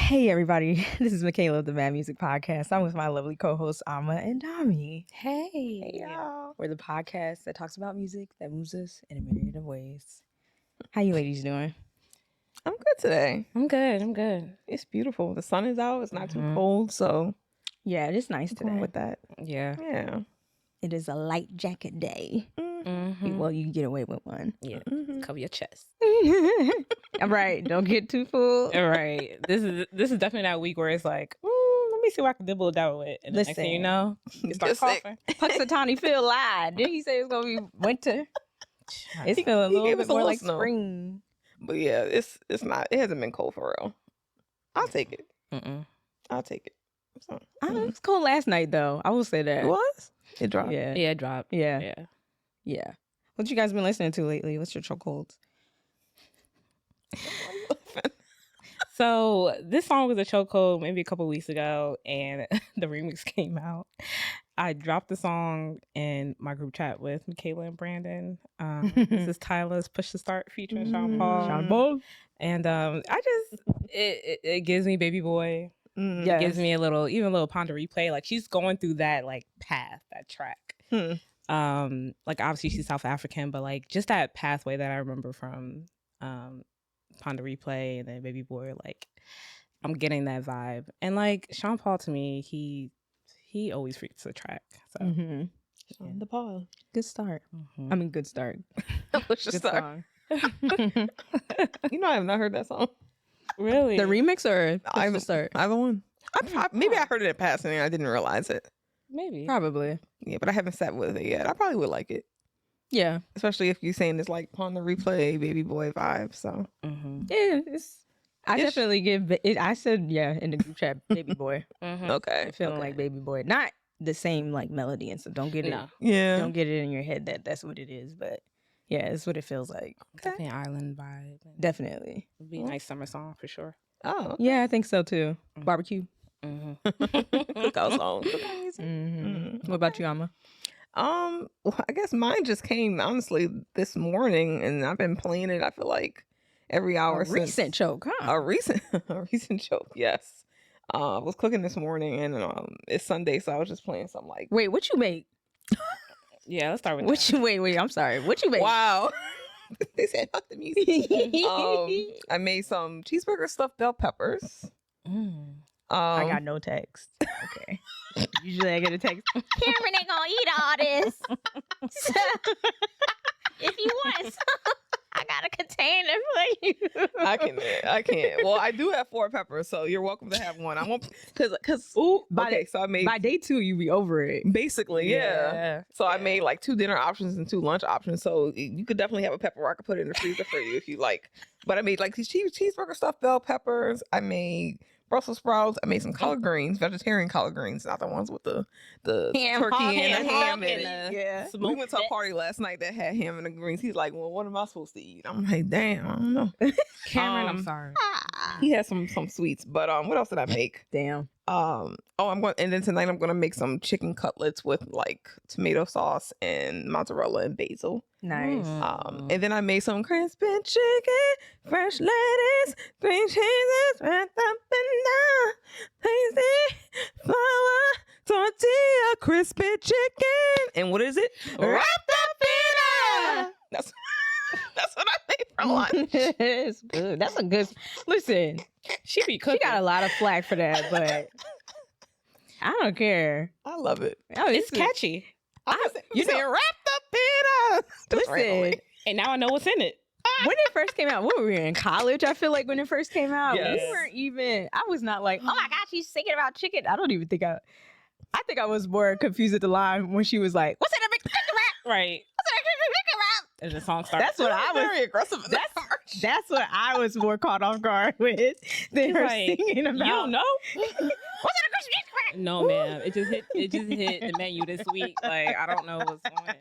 Hey everybody, this is Mikala of the Mad Music Podcast. I'm with my lovely co-hosts Amma and Dami. Hey y'all. We're the podcast that talks about music that moves us in a myriad of ways. How you ladies doing? I'm good today. I'm good. It's beautiful. The sun is out. It's not too cold, so Yeah, it is nice today. going with that. Yeah. It is a light jacket day. Mm-hmm. Well, you can get away with one. Yeah. Cover your chest. All right, don't get too full. All right. This is definitely that week where it's like, let me see what I can dibble dabble with. And the next thing you know, you start Just sick. coughing. Punxsutawney Phil lied. Didn't he say it's gonna be winter? It's feeling a little gave bit us a more little like snow. spring. But yeah, it's not. It hasn't been cold for real. I'll take it. Mm-mm. I'll take it. So, It was cold last night though. I will say that. It was. It dropped. Yeah. Yeah, drop. Yeah. Yeah. What you guys been listening to lately? What's your chokeholds? So this song was a chokehold maybe a couple weeks ago, and the remix came out. I dropped the song in my group chat with Mikala and Brandon. This is Tyler's "Push to Start" featuring Sean Paul. And it gives me Baby Boy. Yes. Gives me a little Ponder replay. Like she's going through that like path, that track. Like obviously she's South African, but like just that pathway that I remember from Ponder Replay and then Baby Boy, like I'm getting that vibe. And like Sean Paul to me, he always freaks the track. So The Paul. Good start. I mean, good start. Push the Good start. song. You know, I have not heard that song. really? The remix or Either the start? Either one. Maybe I heard it in passing and I didn't realize it. Maybe. Probably. Yeah, but I haven't sat with it yet. I probably would like it, Yeah. especially if you're saying it's like on the replay, Baby Boy vibe. So Yeah. I definitely give it. I said in the group chat, Baby Boy. okay, Feeling like Baby Boy. Not the same like melody and stuff. Don't get it. No. yeah. Don't get it in your head that that's what it is. But yeah, it's what it feels like. Definitely an island vibe. Definitely. It'd be a nice summer song for sure. Oh, Yeah, I think so too. Barbecue. cookout song. What about you, Amma? Well, I guess mine just came honestly this morning, and I've been playing it. I feel like every hour since Recent choke, huh? a recent joke. Yes, I was cooking this morning, and it's Sunday, so I was just playing something like, Wait, what you make? Yeah, let's start with What that. you wait? I'm sorry. What you make? wow. They said fuck the music. I made some cheeseburger stuffed bell peppers. I got no text. Okay. Usually I get a text. Cameron ain't gonna eat all this. So, if you want some, I got a container for you. I can't. Well, I do have 4 peppers, so you're welcome to have one. I won't because So I made by day 2 you be over it. basically yeah. So I made like 2 dinner options and 2 lunch options. So you could definitely have a pepper. I could put it in the freezer for you if you like. But I made like these cheeseburger stuffed bell peppers. I made Brussels sprouts. I made some collard greens, vegetarian collard greens, not the ones with the Ham, turkey and the ham in and it. yeah. We went to a party last night that had ham and the greens. He's like, "Well, what am I supposed to eat?" I'm like, "Damn, I don't know." Cameron, I'm sorry. He had some sweets, but what else did I make? Damn. And then tonight I'm gonna make some chicken cutlets with like tomato sauce and mozzarella and basil. Nice. And then I made some crispy chicken, fresh lettuce, 3 cheeses wrapped up in the tasty flour tortilla, crispy chicken, and what is it? Wrapped up in a. That's what I made for lunch. It's good. That's a good. Listen, She be she cooking. got a lot of flack for that, but I don't care. I love it. Oh, It's catchy. You said wrapped up in a. Just randomly. Listen, And now I know what's in it. when it first came out, what were we in college? I feel like when it first came out, Yes. we weren't even. I was not like, oh my gosh, she's singing about chicken. I don't even think I think I was more confused at the line when she was like, "What's in a big chicken wrap? Right. What's in a big chicken wrap?" And the song starts. That's what I was. very aggressive. In that merch. That's what I was more caught off guard with than her like, singing about. You don't know? What's in a crispy chicken wrap? No, ma'am. It just hit the menu this week. Like I don't know what's on it.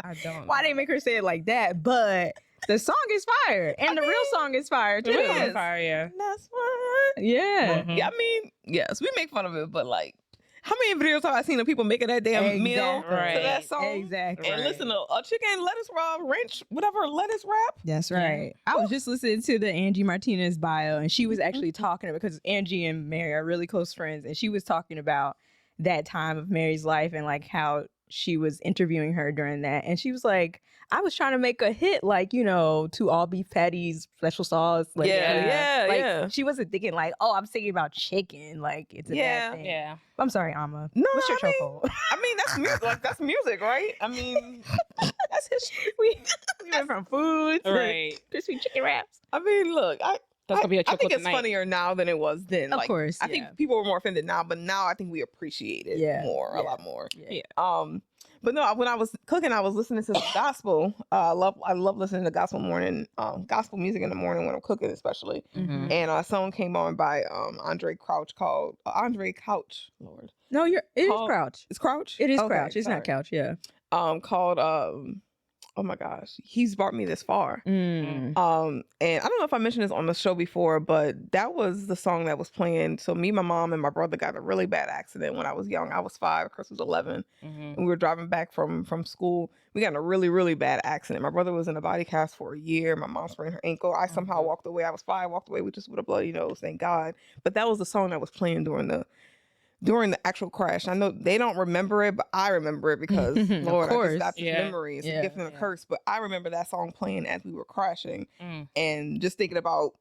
I don't. Why know. they make her say it like that? But the song is fire, and the real song is fire too. The real Yes. fire, yeah. That's what. Yeah. Mhm. Yeah, I mean, yes, we make fun of it, but like, how many videos have I seen of people making that damn meal to Right. that song? Exactly. And listen to a chicken lettuce ranch, whatever lettuce wrap. That's right. I was just listening to the Angie Martinez bio, and she was actually talking about, because Angie and Mary are really close friends, and she was talking about that time of Mary's life and like how she was interviewing her during that. And she was like, I was trying to make a hit, like, you know, to all beef patties, special sauce. Like, Yeah. She wasn't thinking like, oh, I'm thinking about chicken. Like, it's a bad thing. Yeah. I'm sorry, Amma. No, What's your chokehold? I mean, that's music. Like, that's music, right? I mean, That's history. We went from food to Right. crispy chicken wraps. I mean, look, That's gonna be a I think chocolate it's tonight. funnier now than it was then. Of Like, course, I think people were more offended now, but now I think we appreciate it a lot more. Yeah. But no, when I was cooking, I was listening to some gospel. I love listening to gospel music in the morning when I'm cooking, especially. Mhm. And a song came on by Andre Crouch called Andre Couch. Lord, No, it is Called- Crouch. it's Crouch. It is Okay, Crouch. It's sorry. not Couch. Yeah. Called oh my gosh, He's Brought Me This Far. Mm. And I don't know if I mentioned this on the show before, but that was the song that was playing. So me, my mom, and my brother got in a really bad accident when I was young. I was 5, Chris was 11, and we were driving back from school. We got in a really, really bad accident. My brother was in a body cast for a year. My mom sprained her ankle. I somehow walked away. I was 5, walked away with a bloody nose, thank God. But that was the song that was playing during the actual crash. I know they don't remember it, but I remember it because Lord, I just got this memory. It's a gift and a curse. But I remember that song playing as we were crashing, and just thinking about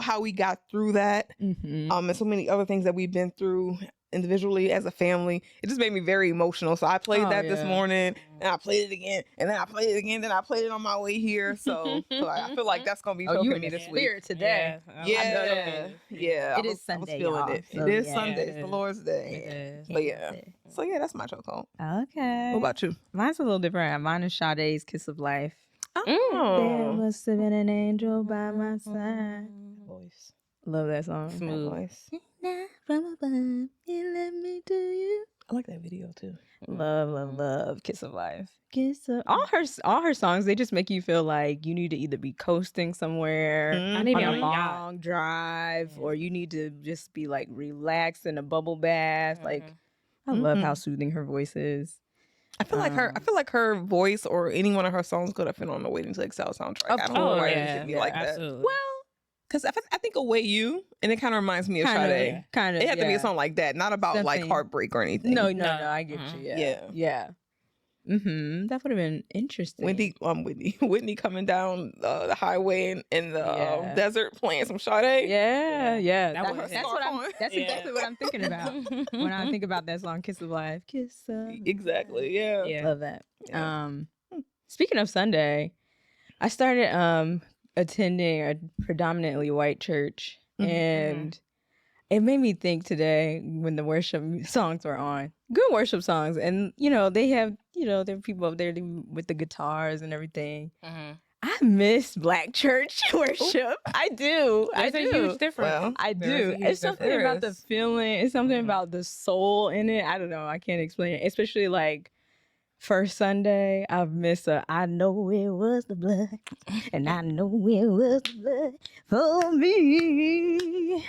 how we got through that, and so many other things that we've been through individually as a family. It just made me very emotional. So I played that this morning, and I played it again, and then I played it again, then I played it on my way here. So I feel like that's gonna be choking me this week today. Yeah. It is I was Sunday, feeling y'all, it. so It is yeah. Sunday. It's the Lord's Day. But yeah. So yeah, that's my chokehold. Okay. What about you? Mine's a little different. Mine is Sade's Kiss of Life. There Oh, must have been an angel by my side. voice. Love that song. Smooth. Voice. From above, you let me to you. I like that video too. Love Kiss of Life. Kiss of all her songs, they just make you feel like you need to either be coasting somewhere Mhm. need to be on on a a yacht. long drive, or you need to just be like relaxed in a bubble bath. Like, I love how soothing her voice is. I feel like her voice or any one of her songs could have been on the Waiting to Excel soundtrack. Of I don't know why course. it should be like that. Absolutely. Well, Because I think Away You, and it kind of reminds me of Sade. kind of. It had to be a song like that, not about like Something- heartbreak or anything. No, I get you. Yeah. Yeah. That would have been interesting. Whitney coming down the highway in the Yeah. desert playing some Sade. Yeah. That was- That's Yeah. exactly what I'm thinking about when I think about that song, Kiss of Life. Kiss of Exactly. Yeah. Yeah. Love that. Yeah. Speaking of Sunday, I started attending a predominantly white church, and it made me think today when the worship songs were on. Good worship songs, and they have there are people up there with the guitars and everything. I miss Black church worship. I do. There's a huge difference. Well, I there is do. a huge It's something difference. about the feeling. It's something about the soul in it. I don't know. I can't explain it. Especially like first Sunday, I've missed I know it was the blood, and I know it was the blood for me.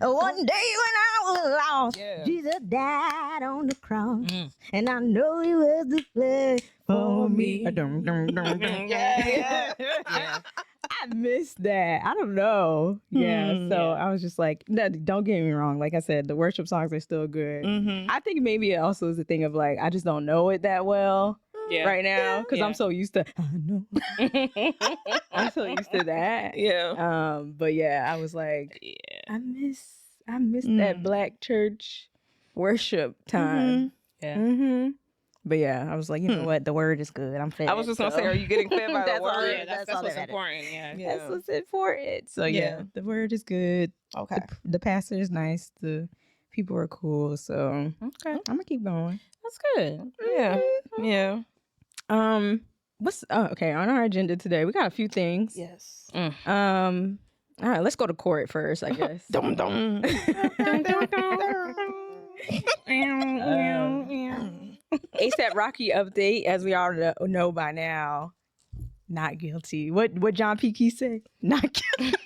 One day when I was lost, Jesus died on the cross, and I know it was the blood for me. Yeah. I missed that. I don't know. So I was just like, no, don't get me wrong. Like I said, the worship songs are still good. I think maybe it also is a thing of like, I just don't know it that well right now because I'm so used to, I know. I'm so used to that. Yeah. But yeah, I was like, I miss that Black church worship time. But yeah, I was like, you know what? The word is good. I'm fed. I was just gonna say, are you getting fed by the That's all word? it- That's all what's that matters. important. Yeah. That's what's important. So yeah, the word is good. Okay. The pastor is nice. The people are cool. So Okay. I'm gonna keep going. That's good. Yeah. Yeah. What's okay on our agenda today? We got a few things. Yes. All right, let's go to court first, I guess. Dum dum. ASAP Rocky update, as we all know by now, not guilty. What John P. Key say? Not guilty.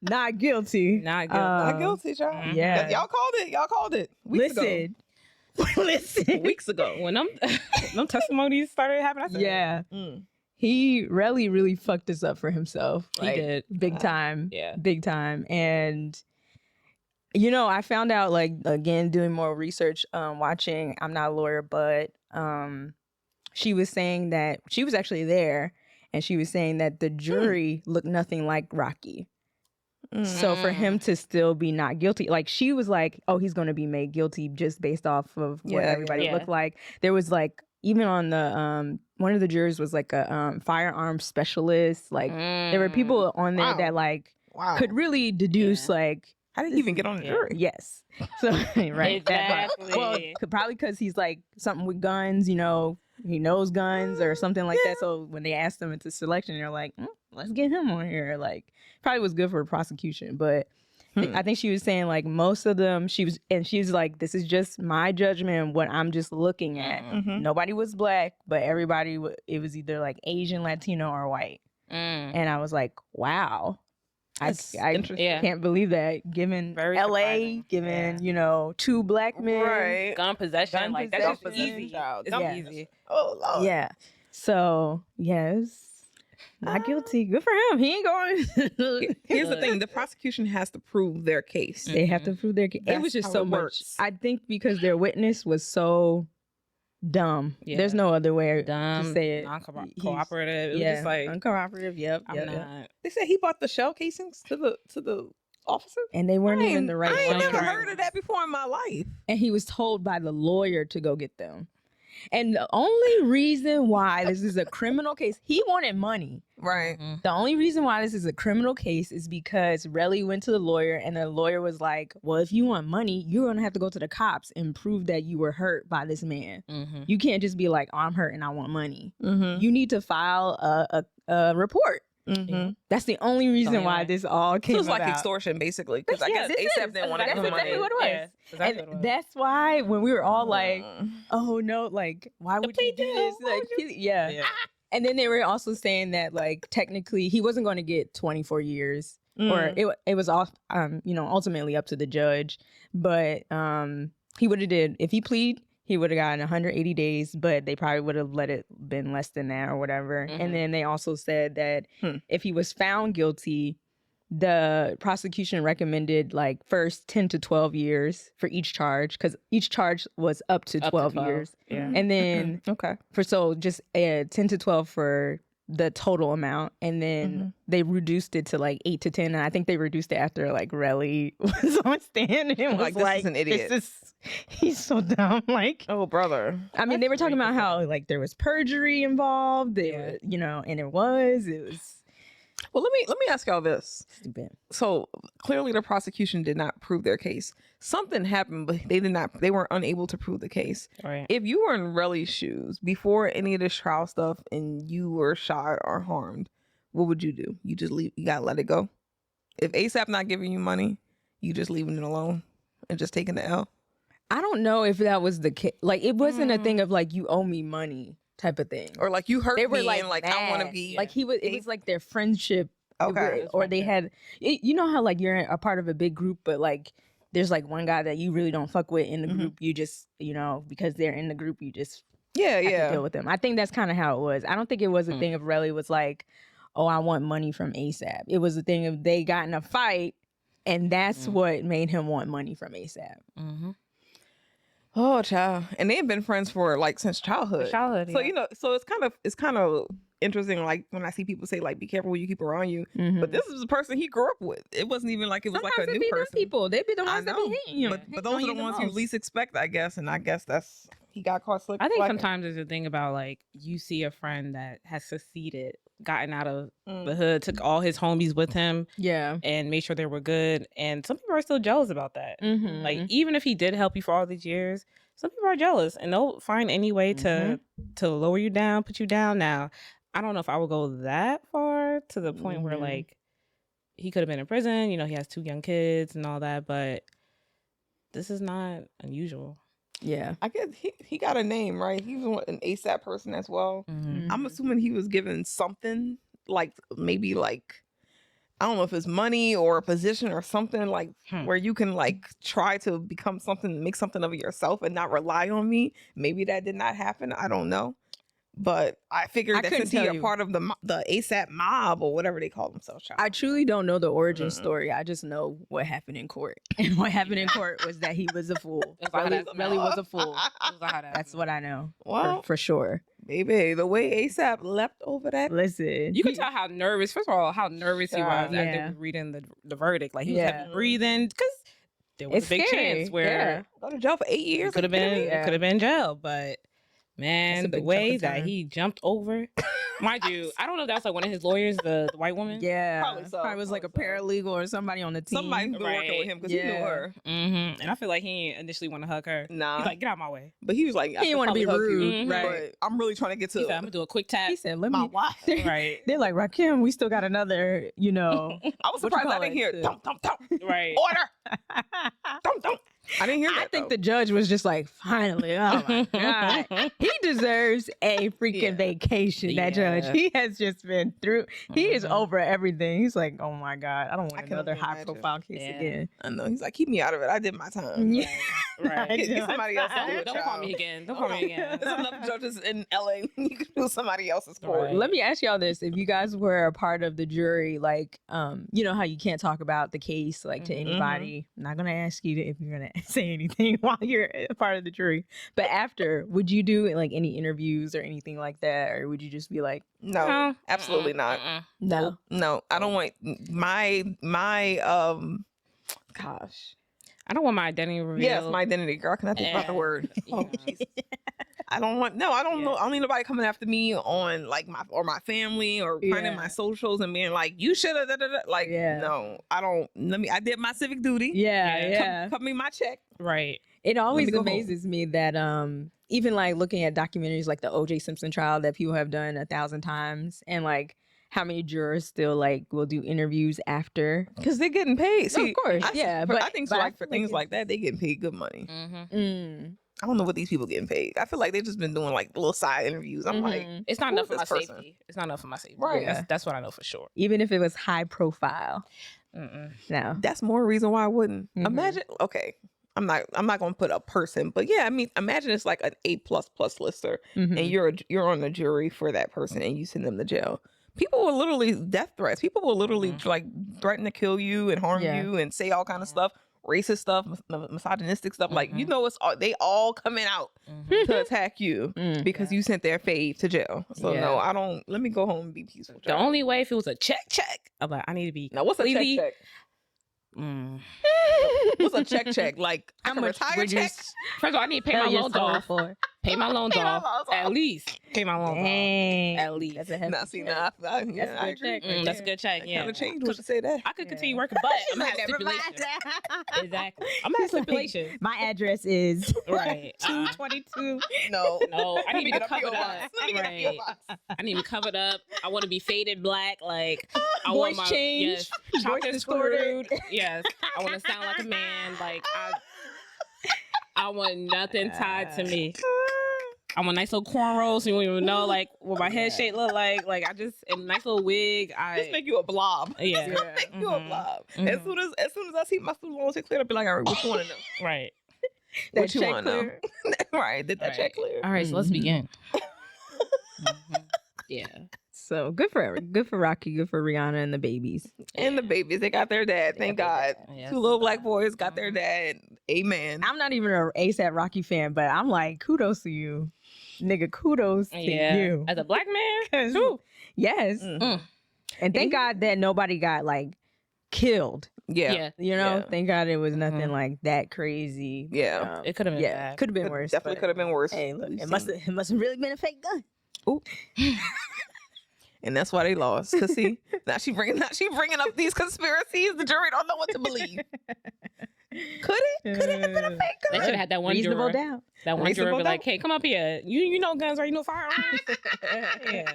not guilty. Not guilty. Not guilty, child. Yeah. Y'all called it. Weeks ago. Listen. Weeks ago. When them testimonies started happening, I said, Yeah. Mm. He really fucked this up for himself. He did. Big time. Yeah. Big time. And I found out, like, again, doing more research, watching I'm Not a Lawyer, but she was saying that she was actually there, and she was saying that the jury looked nothing like Rocky. So for him to still be not guilty, like, she was like, oh, he's going to be made guilty just based off of what everybody looked like. There was like, even on the one of the jurors was like a firearms specialist. Like there were people on there that like could really deduce like, how did he even get on the jury? Yes. So right. Exactly. Well, probably because he's like something with guns, he knows guns or something like that. So when they asked him into selection, they're like, let's get him on here. Like, probably was good for the prosecution. But I think she was saying like most of them, she's like, this is just my judgment and what I'm just looking at. Nobody was black, but everybody, it was either like Asian, Latino, or white. And I was like, wow. I can't believe that, given Very LA, surprising. given, 2 black men. Right. Gun possession, like that's just easy. Child. It's easy. Oh, Lord. Yeah. So, yes. Not guilty. Good for him. He ain't going. Here's the thing. The prosecution has to prove their case. They have to prove their case. It That's was just how so it much. works. I think because their witness was so dumb. Yeah. There's no other way Dumb, to say it. non-cooperative. It was Yeah. just like, Uncooperative. Yep. I'm yep. not. They said he bought the shell casings to the officer. And they weren't even the right I ain't ones. never heard of that before in my life. And he was told by the lawyer to go get them. And the only reason why this is a criminal case, he wanted money. Right. The only reason why this is a criminal case is because Relly went to the lawyer, and the lawyer was like, well, if you want money, you're going to have to go to the cops and prove that you were hurt by this man. You can't just be like, oh, I'm hurt and I want money. You need to file a report. That's the only reason why this all came So it's like about. extortion, basically. Because I Yeah, guess this ASAP is. didn't want to That's give him money. exactly what it was. Yeah, exactly what it And was. that's why when we were all like, oh no, like, why would you do this? Like, yeah. And then they were also saying that, like, technically he wasn't going to get 24 years, or it was all, ultimately up to the judge. But he would have did, if he plead, he would have gotten 180 days, but they probably would have let it been less than that or whatever. And then they also said that if he was found guilty, the prosecution recommended like first 10 to 12 years for each charge, because each charge was up to 12 years. Yeah. And then Okay. just 10 to 12 for the total amount, and then they reduced it to like 8 to 10, and I think they reduced it after like Relly was on stand and was Like, this like, is an idiot. He's so dumb. Like, Oh, brother. I mean, they were talking about how like there was perjury involved, and it was Well, let me ask y'all this. stupid. So clearly the prosecution did not prove their case. Something happened, but they weren't unable to prove the case. Right. If you were in Relly's shoes before any of this trial stuff and you were shot or harmed, what would you do? You just leave, you gotta let it go. If ASAP not giving you money, you just leaving it alone and just taking the L. I don't know if that was the case. Like, it wasn't a thing of like, you owe me money type of thing. Or like, you hurt They were me like, and like, I want to mad. be like, it was like their friendship. Okay. Or they had, you know how like you're a part of a big group, but like there's like one guy that you really don't fuck with in the group. You just, because they're in the group, you just have to deal with them. I think that's kind of how it was. I don't think it was a thing of Relly was like, oh, I want money from ASAP. It was a thing of they got in a fight, and that's what made him want money from ASAP. Oh, child. And they have been friends for like since childhood. So, so it's kind of interesting, like when I see people say like, be careful who you keep around you. But this is the person he grew up with. It wasn't even like it was Sometimes like a they new be person. them people. They be the I ones that know, be hating you. but those are the ones you least expect, I guess. And I guess that's, he got caught slick. I think slacking. sometimes there's a thing about like you see a friend that has succeeded, gotten out of the hood, took all his homies with him, and made sure they were good. And some people are still jealous about that. Like even if he did help you for all these years, some people are jealous and they'll find any way to lower you down, put you down. Now, I don't know if I would go that far to the point where like he could have been in prison. He has 2 young kids and all that, but this is not unusual. Yeah. I guess he got a name, right? He was an ASAP person as well. I'm assuming he was given something, like maybe like I don't know if it's money or a position or something like where you can like try to become something, make something of yourself and not rely on me. Maybe that did not happen. I don't know. But I figured that since you're part of the ASAP mob or whatever they call themselves. I truly don't know the origin story. I just know what happened in court. And what happened in court was that he was a fool. Really was a fool. That's what I know. Well, for sure. Baby, the way ASAP leapt over that. Listen. You could tell how nervous, first of all, how nervous he was after reading the verdict. Like, he was heavy breathing because there was a big chance where go to jail for 8 years. Could have been jail, but man, the way that he jumped over, mind you, I don't know if that was like one of his lawyers, the white woman. Yeah, probably so. Probably was like a paralegal or somebody on the team. Somebody who been working with him because he knew her. Mm-hmm. And I feel like he initially want to hug her. Nah, he's like, get out of my way. But he was like, he didn't want to be rude, right? But I'm really trying to get to. He said, I'm gonna do a quick tap. He said, "Let my me." wife. Right? They're like, Rakim, we still got another. You know, I was surprised I didn't hear thump thump thump. Right. Order. Thump thump. I didn't hear that. I think the judge was just like, finally, oh my God. He deserves a freaking vacation, that judge. He has just been through, he is over everything. He's like, oh my God, I don't want another high profile case again. I know. He's like, keep me out of it. I did my time. Yeah. Right. Get somebody else to do it. Don't call me again. Don't call me again. There's enough judges in LA. You can do somebody else's court. Right. Let me ask y'all this. If you guys were a part of the jury, like, you know how you can't talk about the case, like, to anybody. I'm not going to ask you if you're going to say anything while you're a part of the jury. But after, would you do like any interviews or anything like that? Or would you just be like, no, absolutely not. No. No, I don't want my gosh. I don't want my identity revealed. Yes, my identity, girl. Can I think about the word? Oh, Jesus. I don't know. I don't need nobody coming after me on like my family or finding my socials and being like, you should have like no, I don't. I did my civic duty. Cut me my check. Right. It always amazes me that even like looking at documentaries like the O.J. Simpson trial that people have done 1,000 times and like how many jurors still like will do interviews after because they're getting paid. See, of course, but I think so. Like for things like that, they getting paid good money. I don't know what these people getting paid. I feel like they've just been doing like little side interviews. I'm like, it's not enough for my safety. It's not enough for my safety. Right. That's what I know for sure. Even if it was high profile. No, that's more reason why I wouldn't. Imagine. Okay. I'm not gonna put a person, but yeah, I mean, imagine it's like an A++ lister, and you're on the jury for that person, and you send them to jail. People will literally death threats. People will literally like threaten to kill you and harm you and say all kind of stuff, racist stuff, misogynistic stuff. Like you know, they all coming out to attack you because you sent their fave to jail. So no, I don't. Let me go home and be peaceful. The only way if it was a check, I'm like, I need to be. Now what's a check? What's a check? Like how much retire checks? First of all, I need to pay my loans off. Pay my loans off. At least pay my loans off. At least. That's a heavy check. I agree. That's a good check. Yeah. Kind of changed what to say that. I could continue working, but I'm gonna have stipulation. Exactly. I'm gonna have stipulation. My address is right 222. No. I need to be covered up. Right. I need to be covered up. I want to be faded black. Like I voice want my change. chocolate screwed. Yes. I want to sound like a man. Like I want nothing tied to me. I want nice little cornrows so you won't even know like what my head shape look like. Like I just a nice little wig. Just make you a blob. Yeah. Make you a blob. As soon as I see my student loans cleared, I'll be like, all right, what you want to know? Right. What you want to know? Right. Did that check clear? All right, so let's begin. Yeah. So good for Rocky, good for Rihanna and the babies. And the babies, they got their dad. Thank God. Yes. 2 little black boys got their dad. Amen. I'm not even an ASAP Rocky fan, but I'm like, kudos to you. Nigga, kudos to you. As a black man? Too. Yes. And thank God that nobody got like killed. Yeah. You know, thank God it was nothing like that crazy. Yeah. It could have been bad. Could have been worse. Definitely could have been worse. Hey, look, it must have really been a fake gun. Ooh. And that's why they lost. Cause see, now she bringing up these conspiracies. The jury don't know what to believe. Could it have been a fake gun? They should have had that one reasonable juror. doubt. That one juror be like, "Hey, come up here. You know guns, right? You know firearms." Yeah.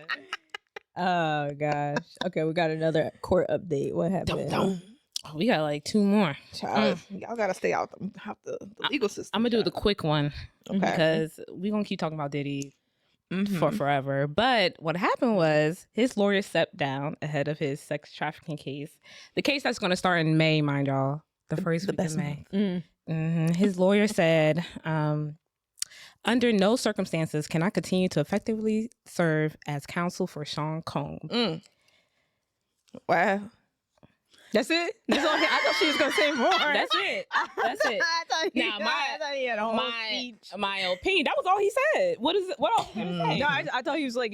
Oh gosh. Okay, we got another court update. What happened? Oh, we got like 2 more. Child, y'all gotta stay out the legal system. I'm gonna do the quick one okay? Because we gonna keep talking about Diddy. for forever. But what happened was his lawyer stepped down ahead of his sex trafficking case. The case that's going to start in May, mind y'all. The first week of May. His lawyer said, under no circumstances can I continue to effectively serve as counsel for Sean Combs. Wow. That's it? That's all, I thought she was going to say more. That's it. That's it. Now, my opinion, that was all he said. What else can he say? No, I thought he was like,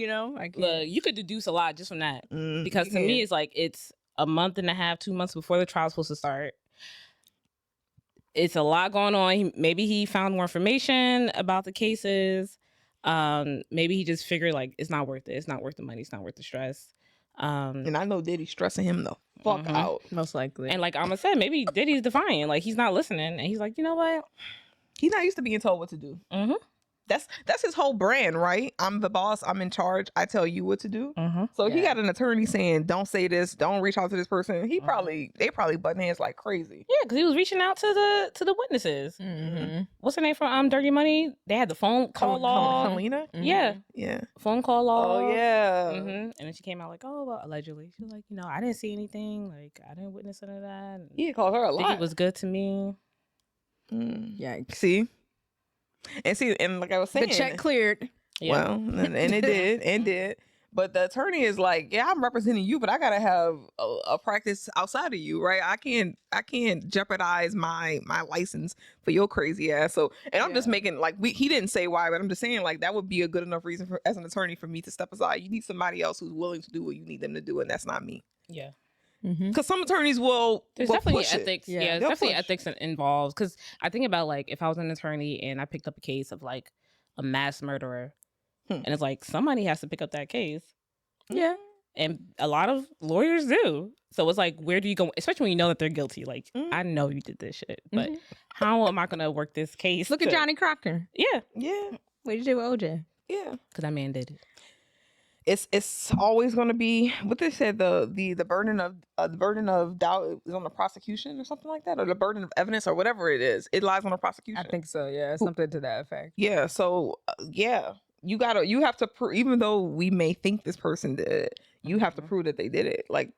Look, you could deduce a lot just from that. Because to me, it's like, it's a month and a half, 2 months before the trial's supposed to start. It's a lot going on. Maybe he found more information about the cases. Maybe he just figured like it's not worth it. It's not worth the money. It's not worth the stress. And I know Diddy's stressing him the fuck out. Most likely. And like Amma said, maybe Diddy's defiant. Like he's not listening. And he's like, you know what? He's not used to being told what to do. That's his whole brand, right? I'm the boss. I'm in charge. I tell you what to do. So he got an attorney saying, "Don't say this. Don't reach out to this person." They probably butting heads like crazy. Yeah, because he was reaching out to the witnesses. What's her name from Dirty Money? They had the phone call log. Helena? Yeah, phone call log. Oh yeah. And then she came out like, "Oh, well, allegedly." She was like, I didn't see anything. Like I didn't witness any of that. And He called her a lot. Diddy was good to me. Yeah. See. And like I was saying, The check cleared. Well, and it did. But the attorney is like, yeah, I'm representing you, but I gotta have a practice outside of you, right? I can't jeopardize my license for your crazy ass. So, and I'm just making like he didn't say why, but I'm just saying like that would be a good enough reason as an attorney for me to step aside. You need somebody else who's willing to do what you need them to do, and that's not me. Yeah. Because some attorneys will. There's definitely ethics. Yeah, there's definitely ethics involved. Because I think about like if I was an attorney and I picked up a case of like a mass murderer, and it's like somebody has to pick up that case. Yeah, and a lot of lawyers do. So it's like, where do you go? Especially when you know that they're guilty. Like I know you did this shit, but how am I gonna work this case? Look at Johnny Crocker. Yeah. What did you do with OJ? Yeah, because that man did it. It's always going to be what they said. The burden of doubt is on the prosecution or something like that, or the burden of evidence or whatever it is. It lies on the prosecution. I think so. Yeah, something to that effect. Yeah. So you have to prove, even though we may think this person did it, you have to prove that they did it. Like,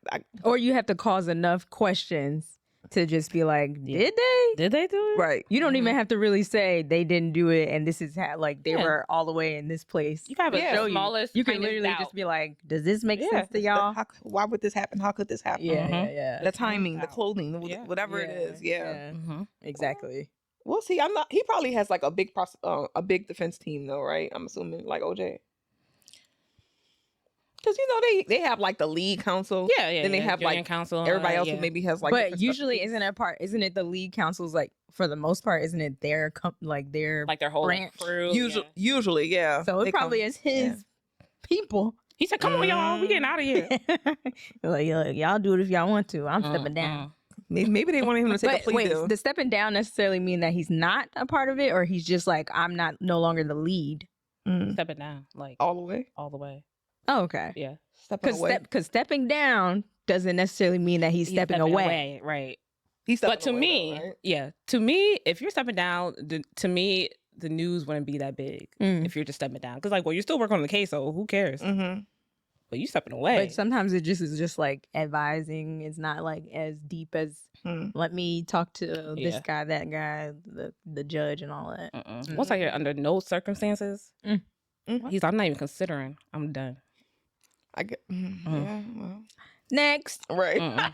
or you have to cause enough questions to just be like, did they do it? Right. You don't even have to really say they didn't do it and this is how, like, they were all the way in this place. You have a smallest. You can literally just be like, does this make sense to y'all? Why would this happen? How could this happen? Yeah. The timing, the clothing, whatever it is. Yeah. Exactly. We'll see. He probably has like a big defense team though, right? I'm assuming like OJ. Because they have like the lead counsel, Then they have like counsel. Everybody else who maybe has like. But usually, isn't it the lead counsel's like for the most part? Isn't it their their whole branch? Crew? Usually, yeah. So it probably is his people. He said, "Come on, y'all, we getting out of here." Like, y'all do it if y'all want to. I'm stepping down. Maybe they want him to take a plea deal. Does stepping down necessarily mean that he's not a part of it, or he's just like, I'm no longer the lead? Stepping down, like all the way. Oh, okay. Yeah. Because stepping down doesn't necessarily mean that he's stepping away. Right. But to me, to me, if you're stepping down, to me, the news wouldn't be that big if you're just stepping down. Because like, well, you're still working on the case, so who cares? But you stepping away. But sometimes it just is just like advising. It's not like as deep as let me talk to this guy, that guy, the judge, and all that. Once I hear under no circumstances, he's I'm not even considering. I'm done. I get. Yeah. Well. Next. Right.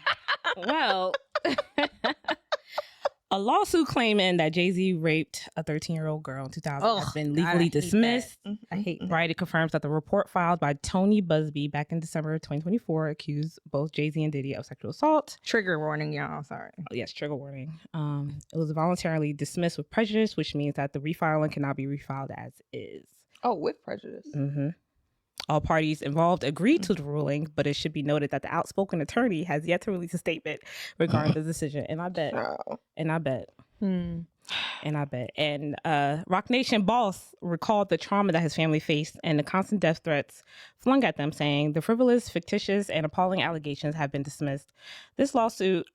Well, a lawsuit claiming that Jay-Z raped a 13-year-old girl in 2000 has been legally dismissed. I hate that. Variety confirms that the report filed by Tony Busby back in December of 2024 accused both Jay-Z and Diddy of sexual assault. Trigger warning, y'all. Sorry. Oh, yes, trigger warning. It was voluntarily dismissed with prejudice, which means that the refiling cannot be refiled as is. Oh, with prejudice. All parties involved agreed to the ruling, but it should be noted that the outspoken attorney has yet to release a statement regarding the decision. And I bet. And Rock Nation boss recalled the trauma that his family faced and the constant death threats flung at them, saying the frivolous, fictitious, and appalling allegations have been dismissed. This lawsuit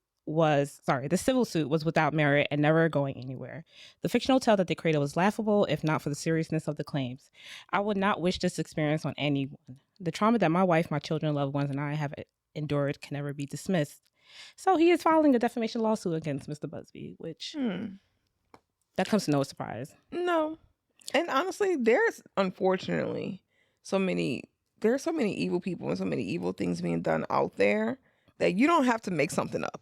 civil suit was without merit and never going anywhere. The fictional tale that they created was laughable, if not for the seriousness of the claims. I would not wish this experience on anyone. The trauma that my wife, my children, loved ones, and I have endured can never be dismissed. So he is filing a defamation lawsuit against Mr. Busby, which that comes to no surprise. No. And honestly, there's unfortunately so many evil people and so many evil things being done out there that you don't have to make something up.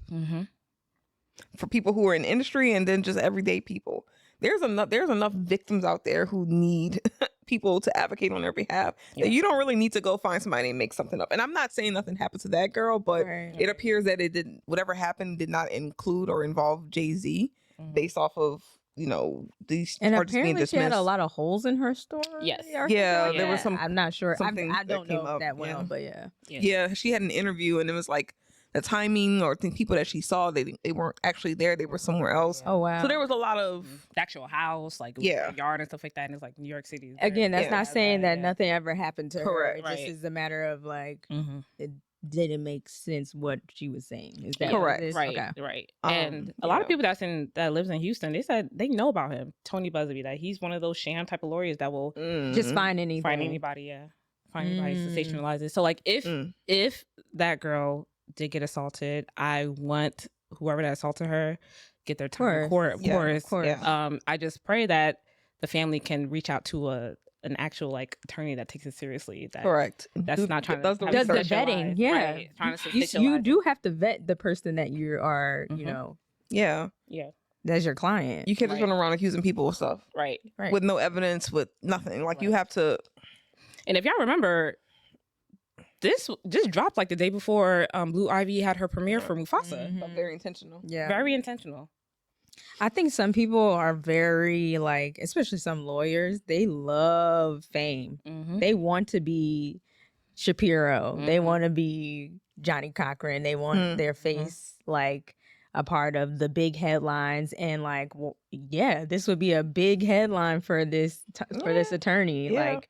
For people who are in industry and then just everyday people. There's enough victims out there who need people to advocate on their behalf that you don't really need to go find somebody and make something up. And I'm not saying nothing happened to that girl, but it appears that whatever happened did not include or involve Jay-Z based off of these and charges being apparently dismissed. she had a lot of holes in her story. Yes. Yeah, there was some. I'm not sure. I don't know up, that well, but yeah, she had an interview and it was like the timing or the people that she saw, they weren't actually there. They were somewhere else. Oh wow. So there was a lot of the actual house, like a yard and stuff like that. And it's like New York City. Again, that's not saying that nothing ever happened to her. Correct. It just is a matter of like it didn't make sense what she was saying. Is that correct? Right, okay. right. And a lot of people that lives in Houston, they said they know about him, Tony Busby, that he's one of those sham type of lawyers that will just find anything, find anybody, sensationalize it. So like if that girl did get assaulted, I want whoever that assaulted her get their time in court. Of course. Yeah. I just pray that the family can reach out to an actual like attorney that takes it seriously. Correct. That's not trying does the vetting. Yeah. Right, trying to you do have to vet the person that you are, Yeah. That's your client. You can't just run around accusing people of stuff. Right. With no evidence, with nothing. Like you have to. And if y'all remember, this just dropped like the day before Blue Ivy had her premiere for Mufasa. So very intentional. Yeah. Very intentional. I think some people are very like, especially some lawyers, they love fame. They want to be Shapiro. They want to be Johnny Cochran. They want their face like a part of the big headlines, and like, this would be a big headline for this attorney. Like,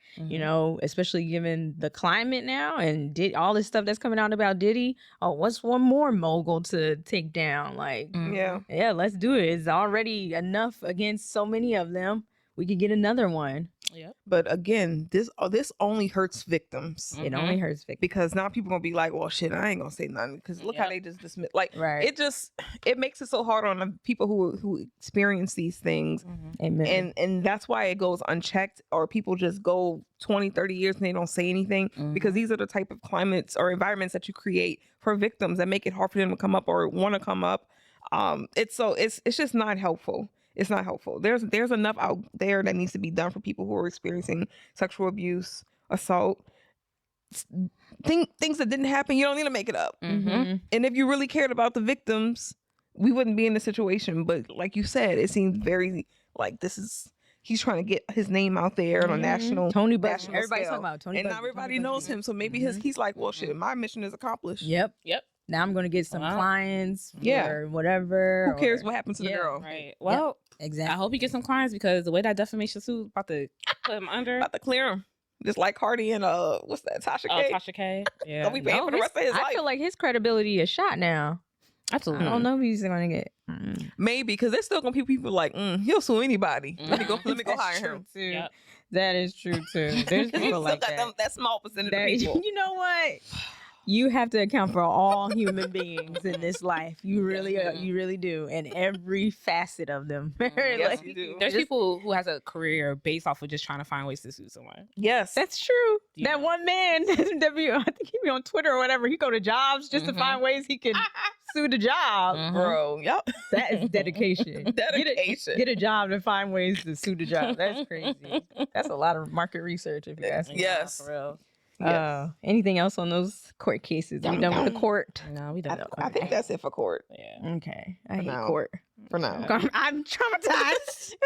especially given the climate now and all this stuff that's coming out about Diddy. Oh, what's one more mogul to take down? Like, yeah, let's do it. It's already enough against so many of them. We could get another one. Yeah. But again, this only hurts victims. It only hurts victims. Because now people gonna be like, well, shit, I ain't gonna say nothing. Because look how they just dismiss. Like, it makes it so hard on the people who experience these things. And that's why it goes unchecked, or people just go 20, 30 years and they don't say anything. Because these are the type of climates or environments that you create for victims that make it hard for them to come up or want to come up. It's just not helpful. It's not helpful. There's enough out there that needs to be done for people who are experiencing sexual abuse, assault, things that didn't happen. You don't need to make it up. And if you really cared about the victims, we wouldn't be in this situation. But like you said, it seems very like he's trying to get his name out there on a national Tony Busby. national Everybody's scale. talking about Tony and Busby. not everybody knows him. So maybe he's like, well, shit, my mission is accomplished. Yep. Now I'm going to get some clients or whatever. Who cares what happens to the girl? Right. Well, exactly. I hope he gets some clients, because the way that defamation suit about to put him under. About to clear him. Just like Cardi and what's that, Tasha K? Tasha K. Yeah. Don't be paying for the rest of his life. I feel like his credibility is shot now. Absolutely. I don't know if he's going to get. Maybe, because there's still going to be people like, he'll sue anybody. Let me go hire him. Too. Yep. That is true too. There's people like that small percentage of people. You know what? You have to account for all human beings in this life. You really do, and every facet of them. Yes, you do. There's people who has a career based off of just trying to find ways to sue someone. Yes, that's true. Yeah. That one man, I think he be on Twitter or whatever. He go to jobs just to find ways he can sue the job. Bro. Yep, that is dedication. Get a job to find ways to sue the job. That's crazy. That's a lot of market research, if you ask me. Yes, for real. Yes. Anything else on those court cases? We done with the court? No, we done. I think that's it for court. Yeah. Okay. I hate court. For now. I'm traumatized.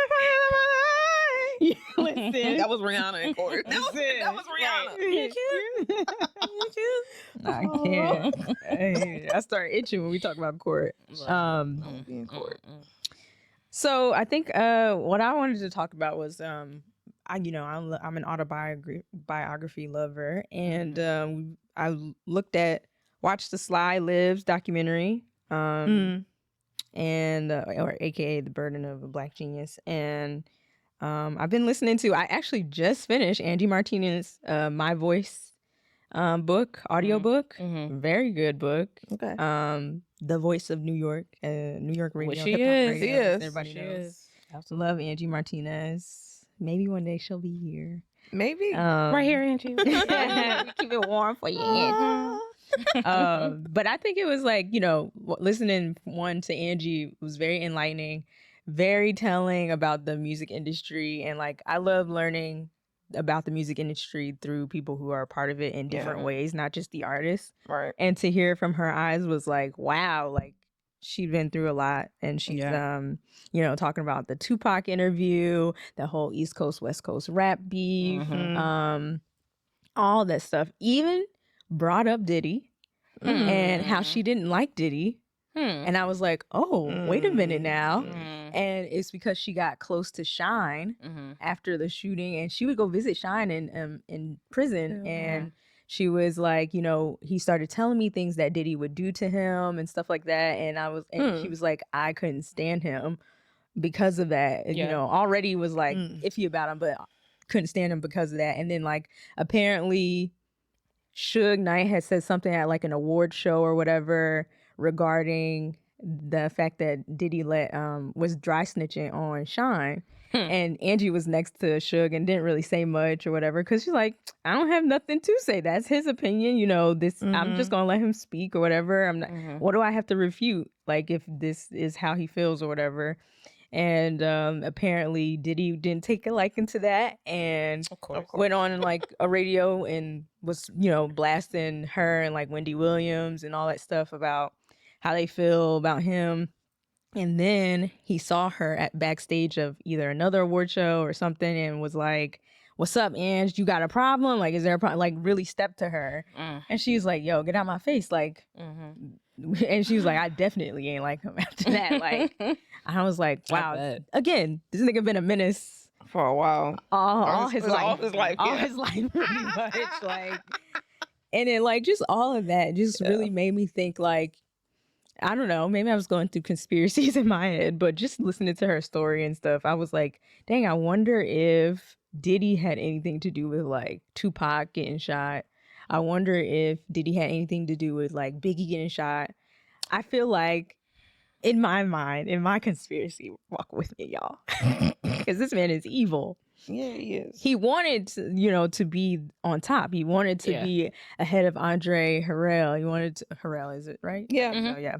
Listen. That was Rihanna in court. That was Rihanna. I can't. I start itching when we talk about court. Being court. So I think what I wanted to talk about was I'm an autobiography lover, and I watched the Sly Lives documentary and or AKA The Burden of a Black Genius. And I've been listening to, I actually just finished Angie Martinez's My Voice book, audiobook. Very good book. Okay. The Voice of New York, New York radio. Which she is. Radio, Yes. everybody She knows. is. Love Angie Martinez. Maybe one day she'll be here. Maybe. Right here, Angie. We keep it warm for you, Angie. But I think it was like, you know, listening to Angie was very enlightening, very telling about the music industry. And like, I love learning about the music industry through people who are a part of it in different ways, not just the artists. Right. And to hear from her eyes was like, wow, like she'd been through a lot. And she's, you know, talking about the Tupac interview, the whole East Coast, West Coast rap beef, all that stuff. Even brought up Diddy and how she didn't like Diddy. And I was like, oh, wait a minute now. And it's because she got close to Shine after the shooting, and she would go visit Shine in prison. And she was like, you know, he started telling me things that Diddy would do to him and stuff like that. And she was like, I couldn't stand him because of that. You know, already was like iffy about him, but couldn't stand him because of that. And then like apparently Suge Knight had said something at like an award show or whatever regarding the fact that Diddy was dry snitching on Shine. And Angie was next to Suge and didn't really say much or whatever, because she's like, I don't have nothing to say. That's his opinion. You know, this I'm just gonna let him speak or whatever. I'm not. What do I have to refute? Like if this is how he feels or whatever. And apparently Diddy didn't take a liking to that, and Of course. went on like a radio and was, you know, blasting her and like Wendy Williams and all that stuff about how they feel about him. And then he saw her at backstage of either another award show or something and was like, what's up, Ange? You got a problem? Like, is there a problem? Like, really stepped to her. And she's like, yo, get out my face. Like, and she was like, I definitely ain't like him after that. Like, I was like, wow. Again, this nigga been a menace for a while. All his life. All his life. All his life, pretty much. Like, and then, like, just all of that just really made me think, like, I don't know, maybe I was going through conspiracies in my head, but just listening to her story and stuff, I was like, dang, I wonder if Diddy had anything to do with like Tupac getting shot. I wonder if Diddy had anything to do with like Biggie getting shot. I feel like in my mind, in my conspiracy, walk with me, y'all, because this man is evil. Yeah, he is. He wanted to, you know, to be on top. He wanted to be ahead of Andre Harrell. He wanted to, Harrell, is it right? Yeah. So, yeah.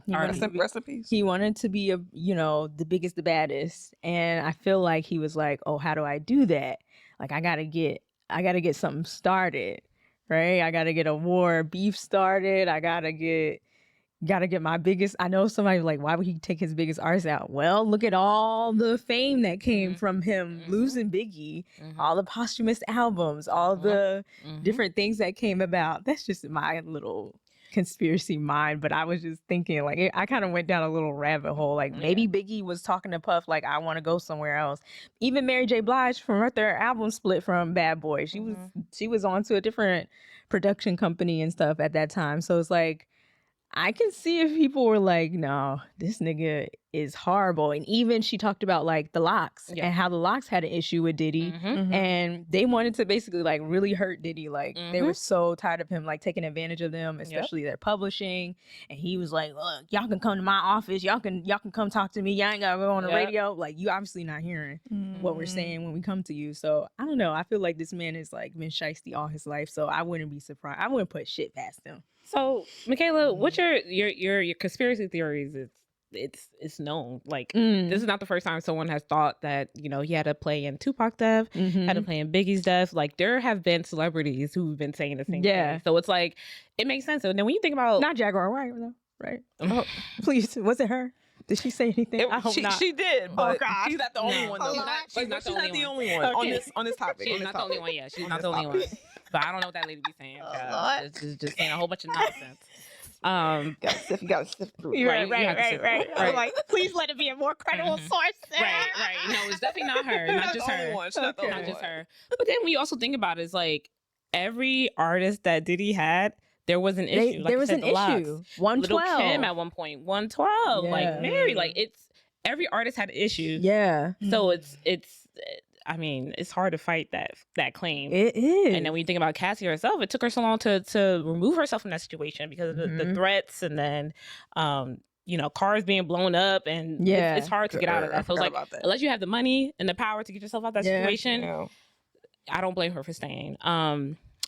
Recipes. He wanted to be the biggest, the baddest. And I feel like he was like, oh, how do I do that? Like, I gotta get something started, right? I gotta get a war beef started. I gotta get my biggest. I know somebody like, why would he take his biggest artist out? Well, look at all the fame that came from him losing Biggie, all the posthumous albums, all the different things that came about. That's just my little conspiracy mind. But I was just thinking, like, I kind of went down a little rabbit hole. Like maybe Biggie was talking to Puff, like, I want to go somewhere else. Even Mary J. Blige from their album split from Bad Boy. She was on to a different production company and stuff at that time. So it's like, I can see if people were like, no, this nigga is horrible. And even she talked about like the Lox and how the Lox had an issue with Diddy and they wanted to basically like really hurt Diddy. Like they were so tired of him like taking advantage of them, especially their publishing. And he was like, look, y'all can come to my office. Y'all can come talk to me. Y'all ain't gotta go on the radio. Like you obviously not hearing what we're saying when we come to you. So I don't know. I feel like this man has like been shiesty all his life. So I wouldn't be surprised. I wouldn't put shit past him. So, Mikala, what's your conspiracy theories? It's known. Like this is not the first time someone has thought that, you know, he had to play in Tupac's death, had to play in Biggie's death. Like there have been celebrities who've been saying the same thing. So it's like it makes sense. And then when you think about not Jaguar Wright though, right? Oh, please, was it her? Did she say anything? I hope not. She did, but she's not the only one. She's not the only one on this topic. She's not the only one. Yeah, she's not the only one. But I don't know what that lady be saying. Just saying a whole bunch of nonsense. You gotta sift through. Right. I'm like, please let it be a more credible source. Right. No, it's definitely not her. Not just her. Not just her. But then when you also think about it, it's like every artist that Diddy had, there was an issue. There was an issue. 112. Little Kim at one point, 112. Yeah. Like Mary, like it's every artist had issues. Yeah. So it's. I mean, it's hard to fight that claim. It is. And then when you think about Cassie herself, it took her so long to remove herself from that situation because of the threats, and then cars being blown up, and it's hard to get out of that. So it's like, unless you have the money and the power to get yourself out of that situation, I don't blame her for staying.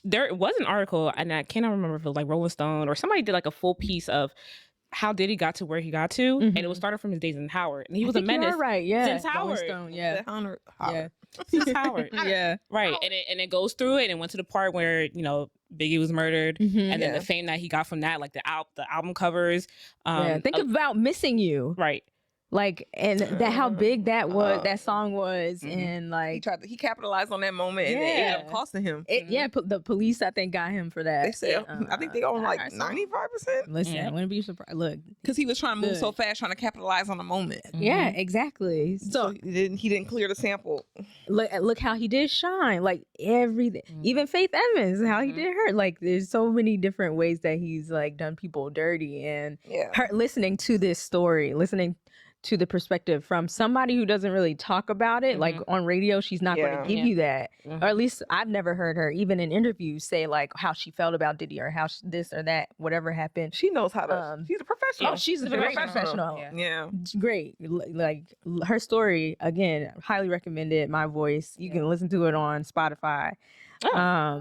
There was an article, and I cannot remember if it was like Rolling Stone or somebody did like a full piece of how Diddy got to where he got to, and it was started from his days in Howard, and he was a menace. Right? Yeah. Since Howard. Stone, yeah. Since Howard. Yeah. Right. And it goes through it and went to the part where Biggie was murdered, and then the fame that he got from that, like the album covers. Think about Missing You. Right. Like, and that how big that was, that song was, and like he capitalized on that moment, and it ended up costing him. The police, I think, got him for that. They said, I think they own like 95%. Listen, I wouldn't be surprised. Look, because he was trying to move so fast, trying to capitalize on the moment. Yeah, exactly. So he didn't clear the sample. Look how he did Shine, like everything. Even Faith Evans, how he did her. Like, there's so many different ways that he's like done people dirty, and her listening to this story, listening to the perspective from somebody who doesn't really talk about it, like on radio, she's not going to give you that, or at least I've never heard her even in interviews say like how she felt about Diddy or how this or that, whatever happened. She knows how to. She's a professional. Oh, she's a great professional. Yeah, great. Like her story again, highly recommended. My Voice. You can listen to it on Spotify. I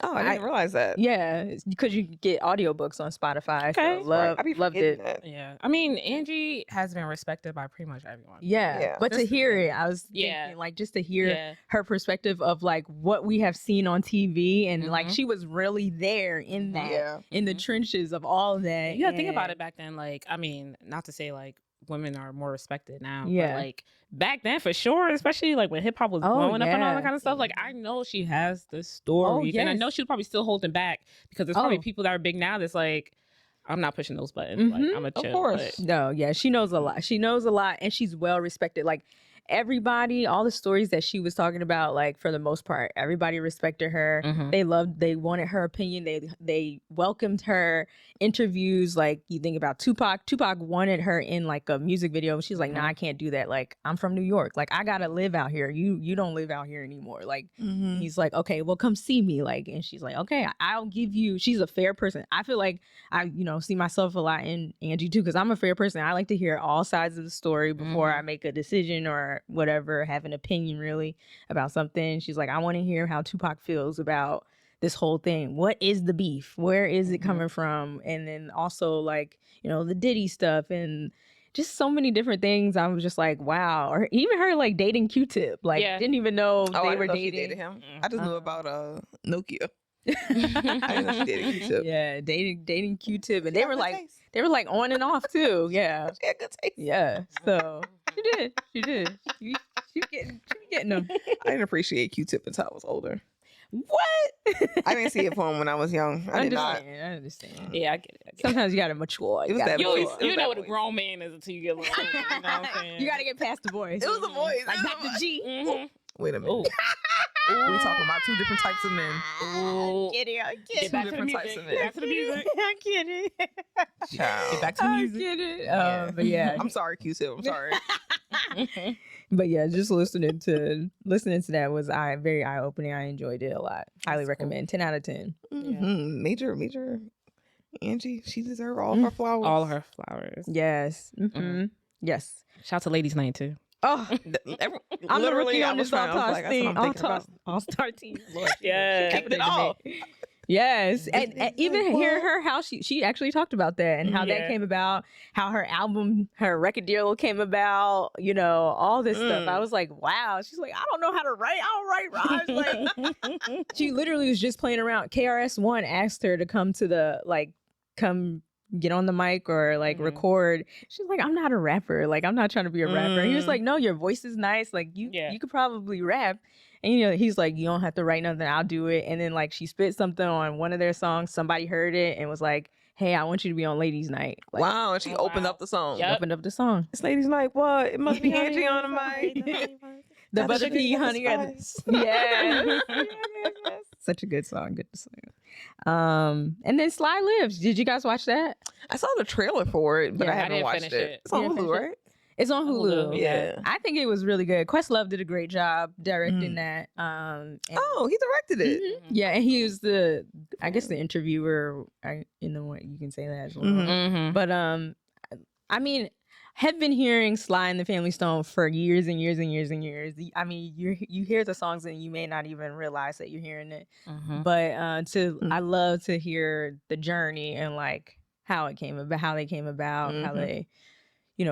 didn't realize that. Yeah, because you get audiobooks on Spotify. Okay, so loved it. That. Yeah, I mean, Angie has been respected by pretty much everyone. Yeah. But to hear it, I was thinking, like, just to hear her perspective of like what we have seen on TV, and like she was really there in that, in the trenches of all of that. You gotta think about it back then. Like, I mean, not to say like women are more respected now, but like back then for sure, especially like when hip hop was blowing up and all that kind of stuff. Like, I know she has the stories, and I know she was probably still holding back because there's probably people that are big now that's like, I'm not pushing those buttons. Like, I'm a chill. Of course. No, she knows a lot. She knows a lot, and she's well respected. Like, everybody, all the stories that she was talking about, like for the most part, everybody respected her. They wanted her opinion. They welcomed her interviews. Like, you think about Tupac wanted her in like a music video. She's like, nah, I can't do that. Like, I'm from New York. Like, I gotta live out here. You don't live out here anymore. Like, he's like, okay, well, come see me. Like, and she's like, okay, I'll give you. She's a fair person. I feel like I see myself a lot in Angie too, because I'm a fair person. I like to hear all sides of the story before I make a decision or whatever, have an opinion really about something. She's like, I want to hear how Tupac feels about this whole thing. What is the beef? Where is it coming from? And then also like, the Diddy stuff and just so many different things. I was just like, wow. Or even her like dating Q-Tip. Like, didn't even know they were dating. She dated him. I just knew about Nokia. I didn't know she dated Q-Tip. Yeah, dating Q-Tip, and they were like on and off too. Yeah, she had good taste. Yeah, so she did. She getting them. I didn't appreciate Q-Tip until I was older. What? I didn't see it for him when I was young. I did not. I understand. Yeah, I get it. Sometimes you gotta mature. You know what a grown man is until you get a little older. You know what I'm saying? You gotta get past the voice. It was a voice. Like Dr. G. Wait a minute. We talking about two different types of men. Get back to the music. Back to the music. I get it. Get back to the music. I get it. But yeah. I'm sorry, Q-Tip. I'm sorry. But yeah, just listening to that was very eye opening. I enjoyed it a lot. Highly recommend. 10 out of 10. Major Angie. She deserves all her flowers. All her flowers. Yes. Yes. Shout out to Ladies Night too. Oh, I'm the rookie on this all-star team. All-star team. Yeah, keep it all. Yes, and even hearing her how she actually talked about that and how that came about, how her album, her record deal came about, all this stuff. I was like, wow. She's like, I don't know how to write. I don't write rhymes. Like, she literally was just playing around. KRS-One asked her to come to come get on the mic or record. She's like, I'm not a rapper. Like, I'm not trying to be a rapper. He was like, no, your voice is nice. Like, you could probably rap. And he's like, you don't have to write nothing. I'll do it. And then she spit something on one of their songs. Somebody heard it and was like, hey, I want you to be on Ladies Night. Like, wow. And she opened up the song. She opened up the song. It's Ladies Night. What? It must be Angie on the mic. The Butterpea Honey. Yeah. Such a good song. Good to sing. And then Sly Lives. Did you guys watch that? I saw the trailer for it, but I haven't watched it. It's on Hulu, right? It's on Hulu. Yeah. I think it was really good. Questlove did a great job directing that. He directed it. Mm-hmm. Yeah, and he was the interviewer in the way you can say that as well. Mm-hmm. But I mean, have been hearing Sly and the Family Stone for years and years and years and years. I mean, you hear the songs and you may not even realize that you're hearing it. Mm-hmm. But I love to hear the journey and like how they came about, how they,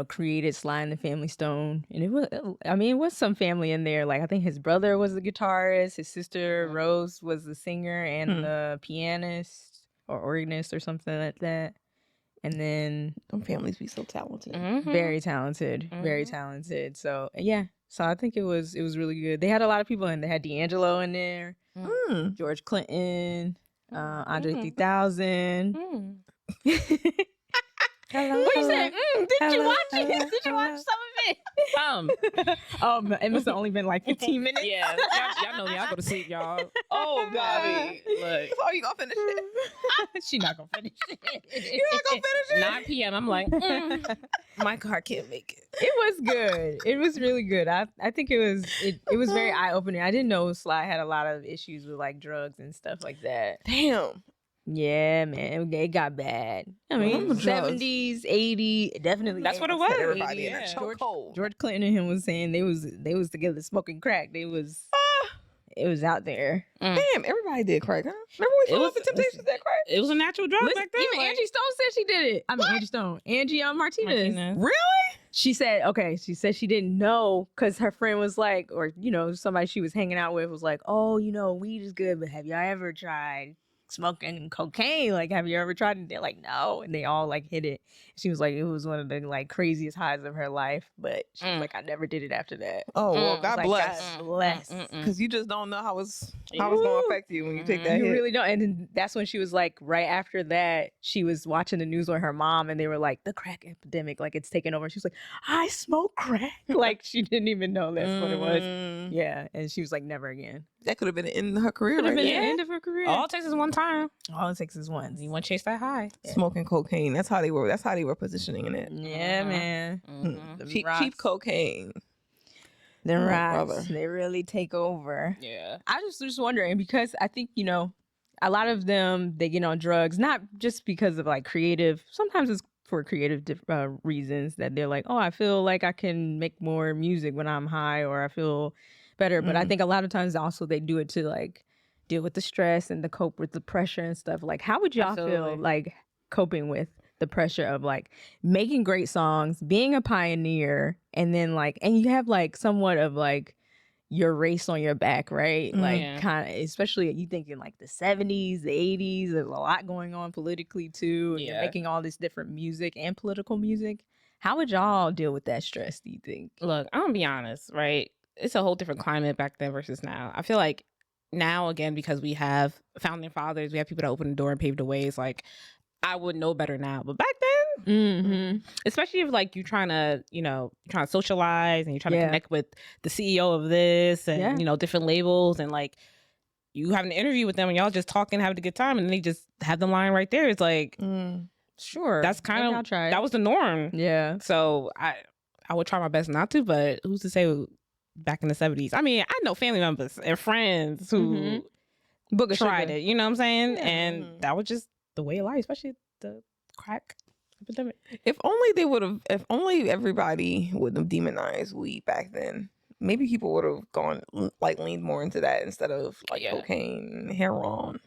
created Sly and the Family Stone. And it was some family in there. Like I think his brother was the guitarist, his sister Rose was the singer and the pianist or organist or something like that. And then them families be so talented. Very talented. Very talented. So I think it was really good. They had a lot of people in. They had D'Angelo in there, George Clinton, Andre 3000. Hello. What you saying? Did you watch it? Did you watch some of it? It must have only been like 15 minutes. Yeah, y'all know me. I go to sleep, y'all. Oh, Dami. Look. Oh, you gonna finish it? She not gonna finish it. You're not gonna finish it? 9 p.m. I'm like, my car can't make it. It was good. It was really good. I think it was very eye opening. I didn't know Sly had a lot of issues with like drugs and stuff like that. Damn. Yeah, man, it got bad. I mean, 70s, 80s, definitely. That's what it was. Everybody in that George Clinton and him was saying they was together smoking crack. It was out there. Damn, everybody did crack, huh? Remember when Philip and Temptations did crack? It was a natural drug back then. Even Angie Stone said she did it. I mean, Angie Stone, Angie Martinez. Really? She said she didn't know because her friend was like, or somebody she was hanging out with was like, oh, weed is good, but have y'all ever tried smoking cocaine? Like, have you ever tried it? They're like, no. And they all like hit it. She was like, it was one of the like craziest highs of her life. But she was like, I never did it after that. Oh, well, God bless. God bless. Because you just don't know how it's going to affect you when you take that hit. You really don't. And then that's when she was like, right after that, she was watching the news with her mom and they were like, the crack epidemic, like it's taken over. She was like, I smoke crack. Like she didn't even know that's what it was. Yeah. And she was like, never again. That could have been the end of her career. Could have been the end of her career. All it takes is one time. All it takes is one. You want to chase that high. Yeah. Smoking cocaine. That's how they were positioning in it. Yeah, man. Cheap cocaine. Them rocks, they really take over. Yeah. I was just wondering because I think, a lot of them, they get on drugs, not just because of like creative, sometimes it's for creative reasons that they're like, oh, I feel like I can make more music when I'm high or I feel better. But I think a lot of times also they do it to like deal with the stress and to cope with the pressure and stuff. Like, how would y'all feel like coping with the pressure of like making great songs, being a pioneer, and then like, and you have like somewhat of like your race on your back, right? Like kind of, especially you thinking like the 70s, the 80s, there's a lot going on politically too. And you're making all this different music and political music. How would y'all deal with that stress, do you think? Look, I'm gonna be honest, right? It's a whole different climate back then versus now. I feel like now, again, because we have founding fathers, we have people that open the door and pave the way. It's like, I would know better now. But back then, especially if like you're trying to socialize and you're trying to connect with the CEO of this and, different labels and like you have an interview with them and y'all just talking, having a good time. And they just have the line right there. It's like, sure. That's kind of, that was the norm. Yeah. So I would try my best not to, but who's to say back in the 70s? I mean, I know family members and friends who tried it, you know what I'm saying? Yeah. And that was just the way of life, especially the crack epidemic. If only everybody would have demonized weed back then, maybe people would have gone like leaned more into that instead of like cocaine, heroin.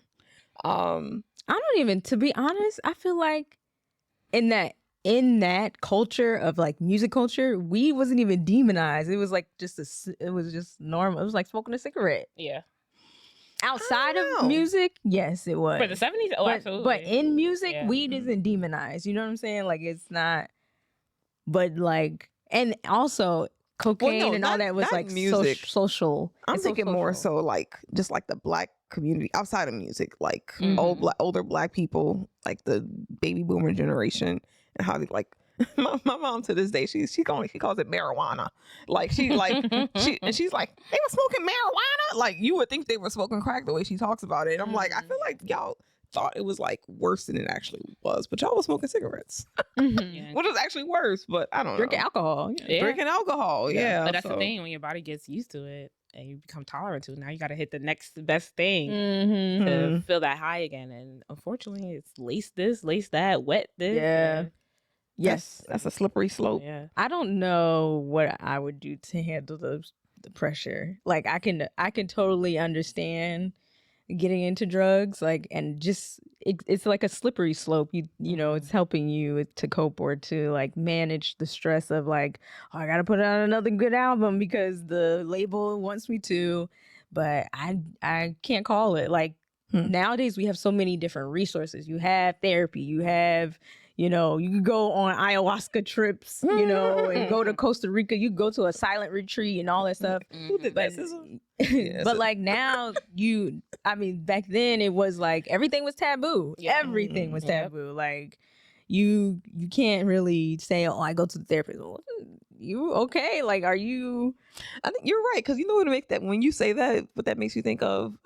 I don't even, to be honest, I feel like in that culture of like music culture, weed wasn't even demonized. It was like it was just normal. It was like smoking a cigarette. Yeah. Outside of music, yes, it was. For the 70s? Oh, absolutely. But in music, weed isn't demonized. You know what I'm saying? Like, it's not. But like, and also cocaine and all that was like music. Social. I'm thinking more so like, just like the black community outside of music, like older black people, like the baby boomer generation, and how they like my mom to this day, she calls it marijuana. Like she's like they were smoking marijuana. Like you would think they were smoking crack the way she talks about it. And I'm like, I feel like y'all thought it was like worse than it actually was, but y'all was smoking cigarettes, which is actually worse. But I don't know. Drinking alcohol. Drinking alcohol. Yeah. But that's the thing, when your body gets used to it and you become tolerant to it, now you got to hit the next best thing to feel that high again. And unfortunately, it's lace this, lace that, wet this. Yeah. Yes, that's a slippery slope. Yeah. I don't know what I would do to handle the pressure. Like I can totally understand getting into drugs, like, and just it's like a slippery slope. You know, it's helping you to cope or to like manage the stress of like, oh, I gotta put out another good album because the label wants me to, but I can't call it. Like nowadays we have so many different resources. You have therapy, you have, you know, you could go on ayahuasca trips, you know, and go to Costa Rica. You go to a silent retreat and all that stuff. Who did that? But like now, back then it was like everything was taboo. Yeah. Everything was taboo. Like you can't really say, oh, I go to the therapist. Well, you okay? Like, are you? I think you're right, because you know what make that when you say that, what that makes you think of.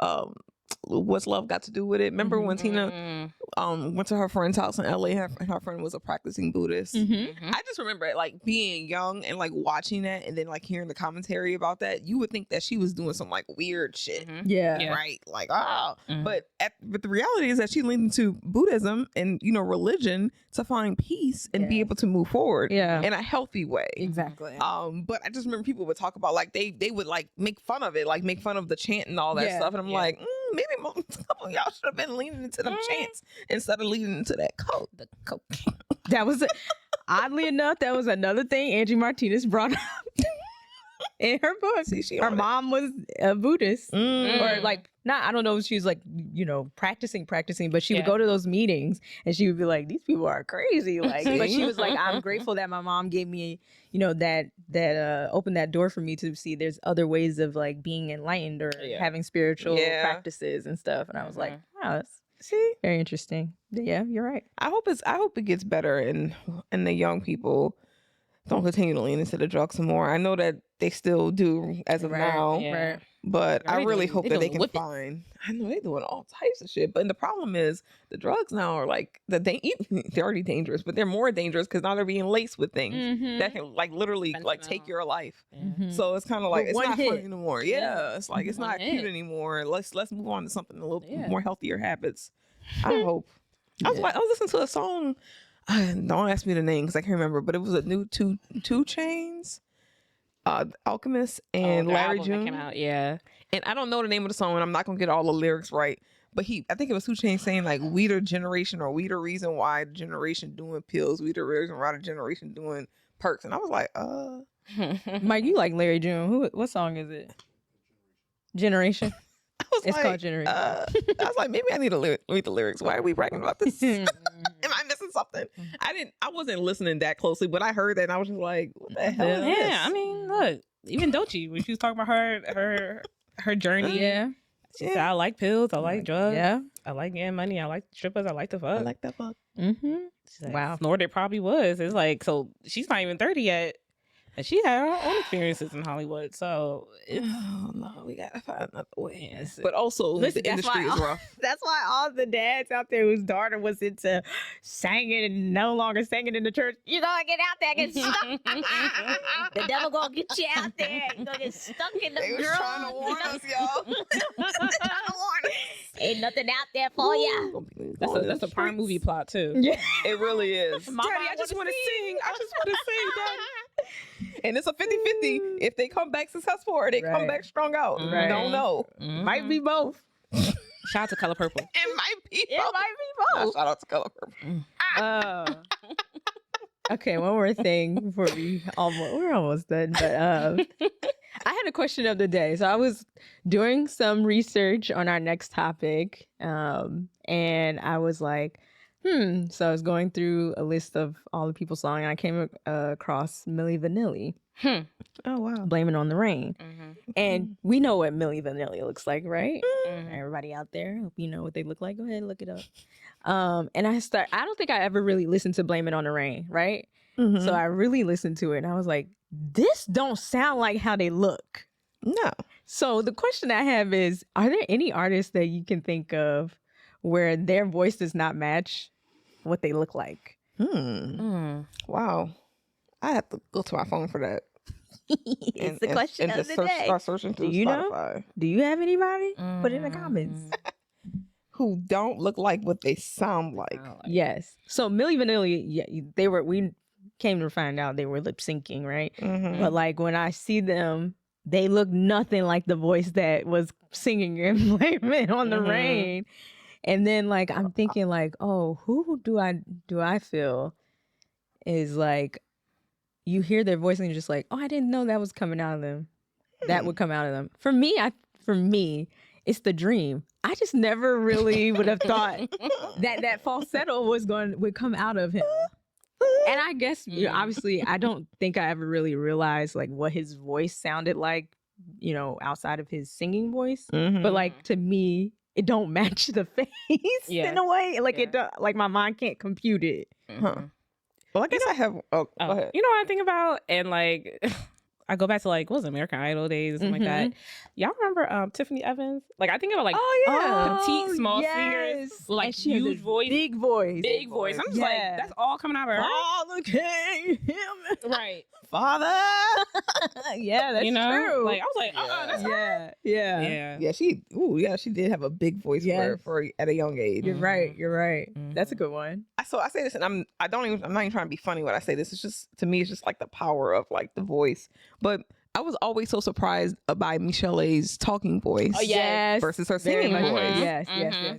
What's love got to do with it? Remember when Tina went to her friend's house in LA and her friend was a practicing Buddhist? I just remember it like being young and like watching that and then like hearing the commentary about that. You would think that she was doing some like weird shit. Right? Like, but the reality is that she leaned into Buddhism and, you know, religion to find peace and be able to move forward in a healthy way. Exactly. But I just remember people would talk about like they would like make fun of it, like make fun of the chant and all that stuff. And I'm like, maybe some of y'all should have been leaning into them chants instead of leaning into that the cocaine. That was, oddly enough, that was another thing Angie Martinez brought up in her book. See, her mom was a Buddhist, or like, I don't know if she was like, you know, practicing, but she would go to those meetings and she would be like, these people are crazy. Like, but she was like, I'm grateful that my mom gave me, you know, that opened that door for me to see there's other ways of like being enlightened or having spiritual practices and stuff. And I was like, wow, that's very interesting. Yeah, you're right. I hope it gets better and the young people don't continue to lean into the drugs some more. I know that they still do as of now. Right. But I really hope that they can find. I know they're doing all types of shit. But the problem is the drugs now are like they're already dangerous, but they're more dangerous because now they're being laced with things that can like literally like take your life. So it's kind of like it's not fun anymore. Yeah, it's like it's not cute anymore. Let's move on to something a little more healthier habits. I hope. I was listening to a song. Don't ask me the name because I can't remember, but it was a new two Chainz. Alchemist and Larry June came out, and I don't know the name of the song and I'm not gonna get all the lyrics right, but I think it was 2 Chainz saying like we the generation, or we the reason why the generation doing pills, we the reason why the generation doing perks, and I was like Mike, you like Larry June, what song is it? Generation. It's called Generation. I was like, maybe I need to read the lyrics. Why are we bragging about this? Am I missing something? I wasn't listening that closely, but I heard that and I was just like, what the hell is this? I mean, look, even Doechii, when she was talking about her journey, she said, I like pills, I like drugs, I like getting money, I like strippers, I like to fuck. I like that fuck. She's like, wow. Snorted probably was. It's like, so she's not even 30 yet. And she had her own experiences in Hollywood, so no, we gotta find another way. Yes. But also, the industry is rough. That's why all the dads out there whose daughter was into singing and no longer singing in the church, you gonna get out there and get stuck. The devil gonna get you out there. You gonna get stuck in the drugs. Trying to warn us, y'all. Ain't nothing out there for you. That's a prime movie plot too. Yeah, it really is. Daddy, I just want to sing. I just want to sing, Daddy. And it's a 50-50 if they come back successful or they come back strong out. Don't know. Might be both. Shout out to Color Purple. It might be both. Shout out to Color Purple. Okay, one more thing before we're almost done. But I had a question of the day. So I was doing some research on our next topic, and I was like, So I was going through a list of all the people's songs, and I came across Milli Vanilli. Oh, wow. Blame It on the Rain. And we know what Milli Vanilli looks like, right? Everybody out there, hope you know what they look like. Go ahead and look it up. And I don't think I ever really listened to Blame It on the Rain, right? So I really listened to it and I was like, this don't sound like how they look. No. So the question I have is, are there any artists that you can think of where their voice does not match what they look like? Wow. I have to go to my phone for that. It's the question of the day. Start searching through Spotify. Know? Do you have anybody? Put it in the comments. Who don't look like what they sound like. Yes. So Milli Vanilli, we came to find out they were lip syncing, right? But like when I see them, they look nothing like the voice that was singing in Blame It on the Rain. And then like I'm thinking like, oh, who do I feel is like, you hear their voice and you're just like, oh, I didn't know that was coming out of them. That would come out of them. For me, it's The Dream. I just never really would have thought that falsetto would come out of him. And I guess obviously I don't think I ever really realized like what his voice sounded like, you know, outside of his singing voice. But like to me, it don't match the face in a way. Like it does, like my mind can't compute it. Well, I guess I have. Go ahead. You know what I think about? And like, I go back to like, what was it, American Idol days or something like that. Y'all remember Tiffany Evans? Like, I think about like petite, small singers with like huge voice. Big voice. I'm just like, that's all coming out of her. Father came him. Right. Father. Yeah, that's true. Like, I was like, that's her. Yeah, she did have a big voice for at a young age. You're right. That's a good one. So I say this, and I'm not even trying to be funny when I say this. It's just, to me, it's just like the power of like the voice. But I was always so surprised by Michele's talking voice. Oh yes, versus her singing voice. Yes.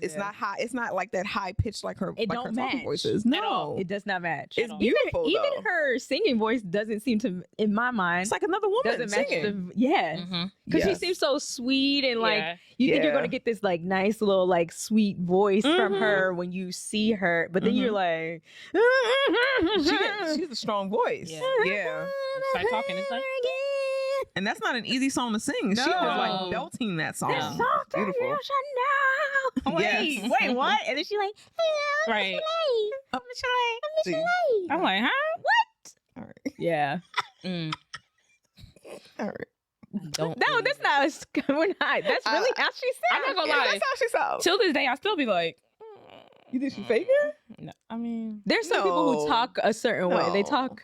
It's not high. It's not like that high pitch like her. It like don't her match. talking voices. No, it does not match. It's beautiful. Even her singing voice doesn't seem to, in my mind, it's like another woman doesn't match singing. Because she seems so sweet and like you think you're gonna get this like nice little like sweet voice from her when you see her, but then you're like, she has a strong voice. Yeah. Start talking. It's like. And that's not an easy song to sing. No. She was like belting that song. This song, beautiful. Wait, what? And then she like, hello, right. Michele. I'm like, huh? What? All right. Yeah. All right. No, that's not. We're not. That's really how she sounds. I'm not gonna lie. That's how she sounds. Till this day, I still be like, you think she's faking? No, I mean, there's some people who talk a certain way. They talk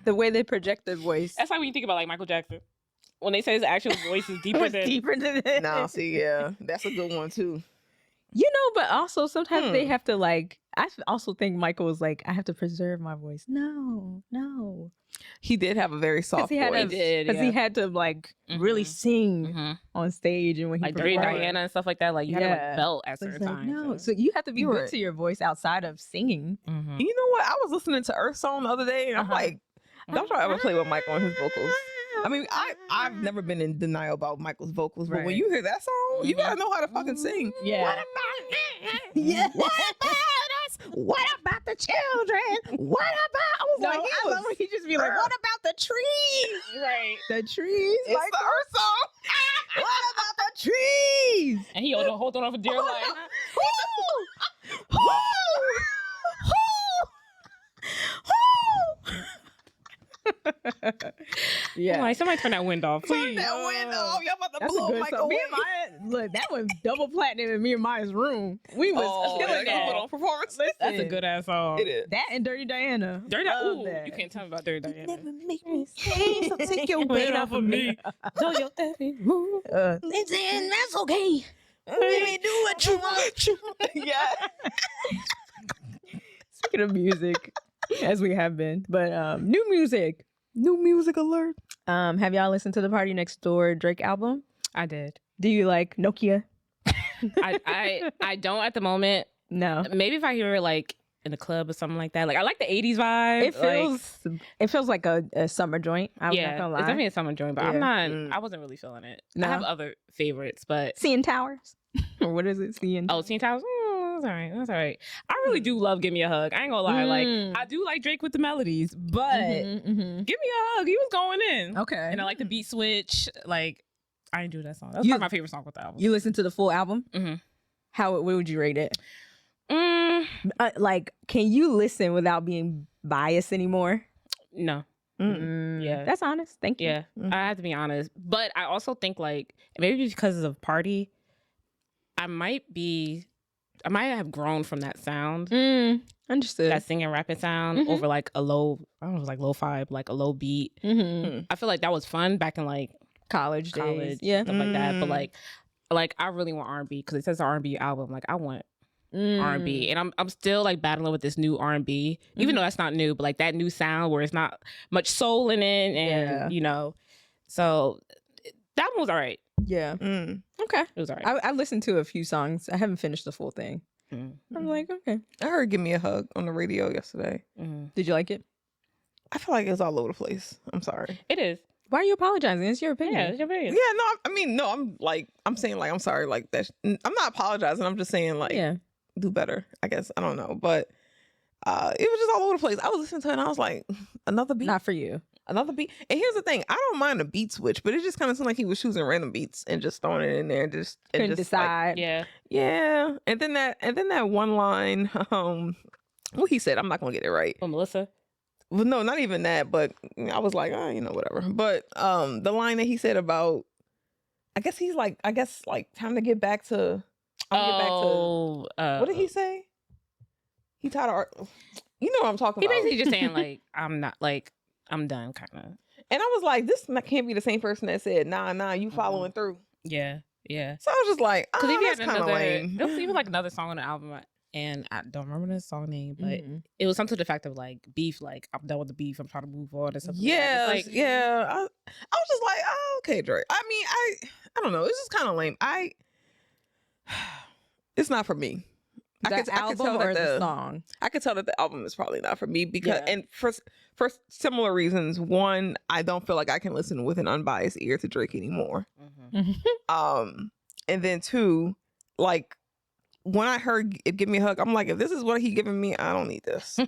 the way they project their voice. That's like when you think about like Michael Jackson. When they say his actual voice is deeper than this. No, see, that's a good one too. You know, but also sometimes they have to like. I also think Michael was like, I have to preserve my voice. No. He did have a very soft voice. Because he had to like really sing on stage and when he like Dirty Diana and stuff like that. Like you had to like belt at certain times. No, so you have to be good to your voice outside of singing. You know what? I was listening to Earth Song the other day, and I'm like, don't try to ever play with Michael and his vocals. I mean, I've never been in denial about Michael's vocals, but when you hear that song, you gotta know how to fucking sing. Yeah. What about What about us? What about the children? What about? I love when he just be like, what about the trees? Right. The trees. It's like the Earth Song. What about the trees? And he hold on for dear life. Yeah. I'm like, somebody turn that wind off, please. Turn that wind off. Y'all about to blow Michael song. away. Look, that was double platinum in me and Maya's room. We was killing that on performance. That's a good ass song. It is. That and Dirty Diana. You can't tell me about Dirty Diana. Never make me stay, so take your weight off of me. Do your every move. Listen, that's okay. Baby, do what you want. Yeah. Speaking of music, as we have been, but new music alert. Have y'all listened to the Party Next Door Drake album? I did. Do you like Nokia? I don't at the moment. No. Maybe if I hear it like in a club or something like that. Like I like the 80s vibe. It feels like a summer joint. I'm not gonna lie. It's definitely a summer joint, but I'm not. I wasn't really feeling it. No. I have other favorites, but CN Towers. Or what is it? CN? Oh, CN Towers. That's all right. I really do love Give Me a Hug. I ain't gonna lie. Like I do like Drake with the melodies, but Give Me a Hug, he was going in. Okay. And I like the beat switch. Like I didn't do that song. That's probably my favorite song with the album. You listened to the full album? What would you rate it? Like, can you listen without being biased anymore? No. Yeah, that's honest. Thank you. Yeah, I have to be honest. But I also think like maybe because of Party, I might have grown from that sound. Understood. That singing rapping sound over like a low, I don't know, like lo-fi, like a low beat. I feel like that was fun back in like college days. Stuff like that. But like I really want R&B because it says R&B album. Like I want R&B, and I'm still like battling with this new R&B, even though that's not new, but like that new sound where it's not much soul in it, and you know, so that one was all right. Yeah. Okay. It was all right. I listened to a few songs. I haven't finished the full thing. I'm like, okay. I heard "Give Me a Hug" on the radio yesterday. Did you like it? I feel like it's all over the place. I'm sorry. It is. Why are you apologizing? It's your opinion. Yeah, it's your opinion. Yeah, no, I mean, no, I'm saying like, I'm sorry, like that. I'm not apologizing. I'm just saying like, do better, I guess. I don't know, but it was just all over the place. I was listening to it and I was like, another beat, not for you, another beat. And here's the thing, I don't mind a beat switch, but it just kind of seemed like he was choosing random beats and just throwing it in there and just couldn't decide. Like, yeah. And then that one line, what he said, I'm not gonna get it right. Oh, Melissa. Well, no, not even that. But I was like, whatever. But the line that he said about, I guess time to get back to. What did he say? He tired of art. You know what I'm talking about. He basically just saying like, I'm done, kind of. And I was like, this can't be the same person that said, nah, you following through. Yeah. So I was just like, that's kind of lame. There was even like another song on the album, and I don't remember the song name, but it was something to the fact of like beef, like I'm done with the beef, I'm trying to move on and stuff. Yeah, like that. yeah. I was just like, oh, okay, Drake. I mean, I don't know. It's just kind of lame. It's not for me. I could tell that the song. I could tell that the album is probably not for me because, and for similar reasons. One, I don't feel like I can listen with an unbiased ear to Drake anymore. And then two, like when I heard it, "Give Me a Hug," I'm like, if this is what he giving me, I don't need this.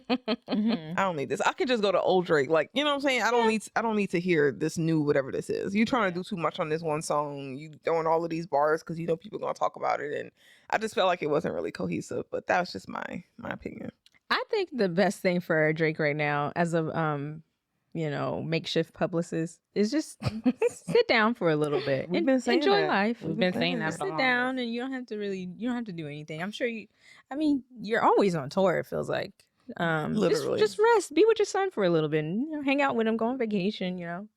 I don't need this. I can just go to old Drake. Like, you know what I'm saying? I don't need to hear this new whatever this is. You trying to do too much on this one song. You throwing all of these bars because you know people gonna talk about it, and I just felt like it wasn't really cohesive. But that was just my opinion. I think the best thing for Drake right now, as a makeshift publicist, is just sit down for a little bit and enjoy life. We've been saying that. Sit down, and you don't have to do anything. I'm sure you're always on tour. It feels like, literally, just rest, be with your son for a little bit, and, hang out with him, go on vacation.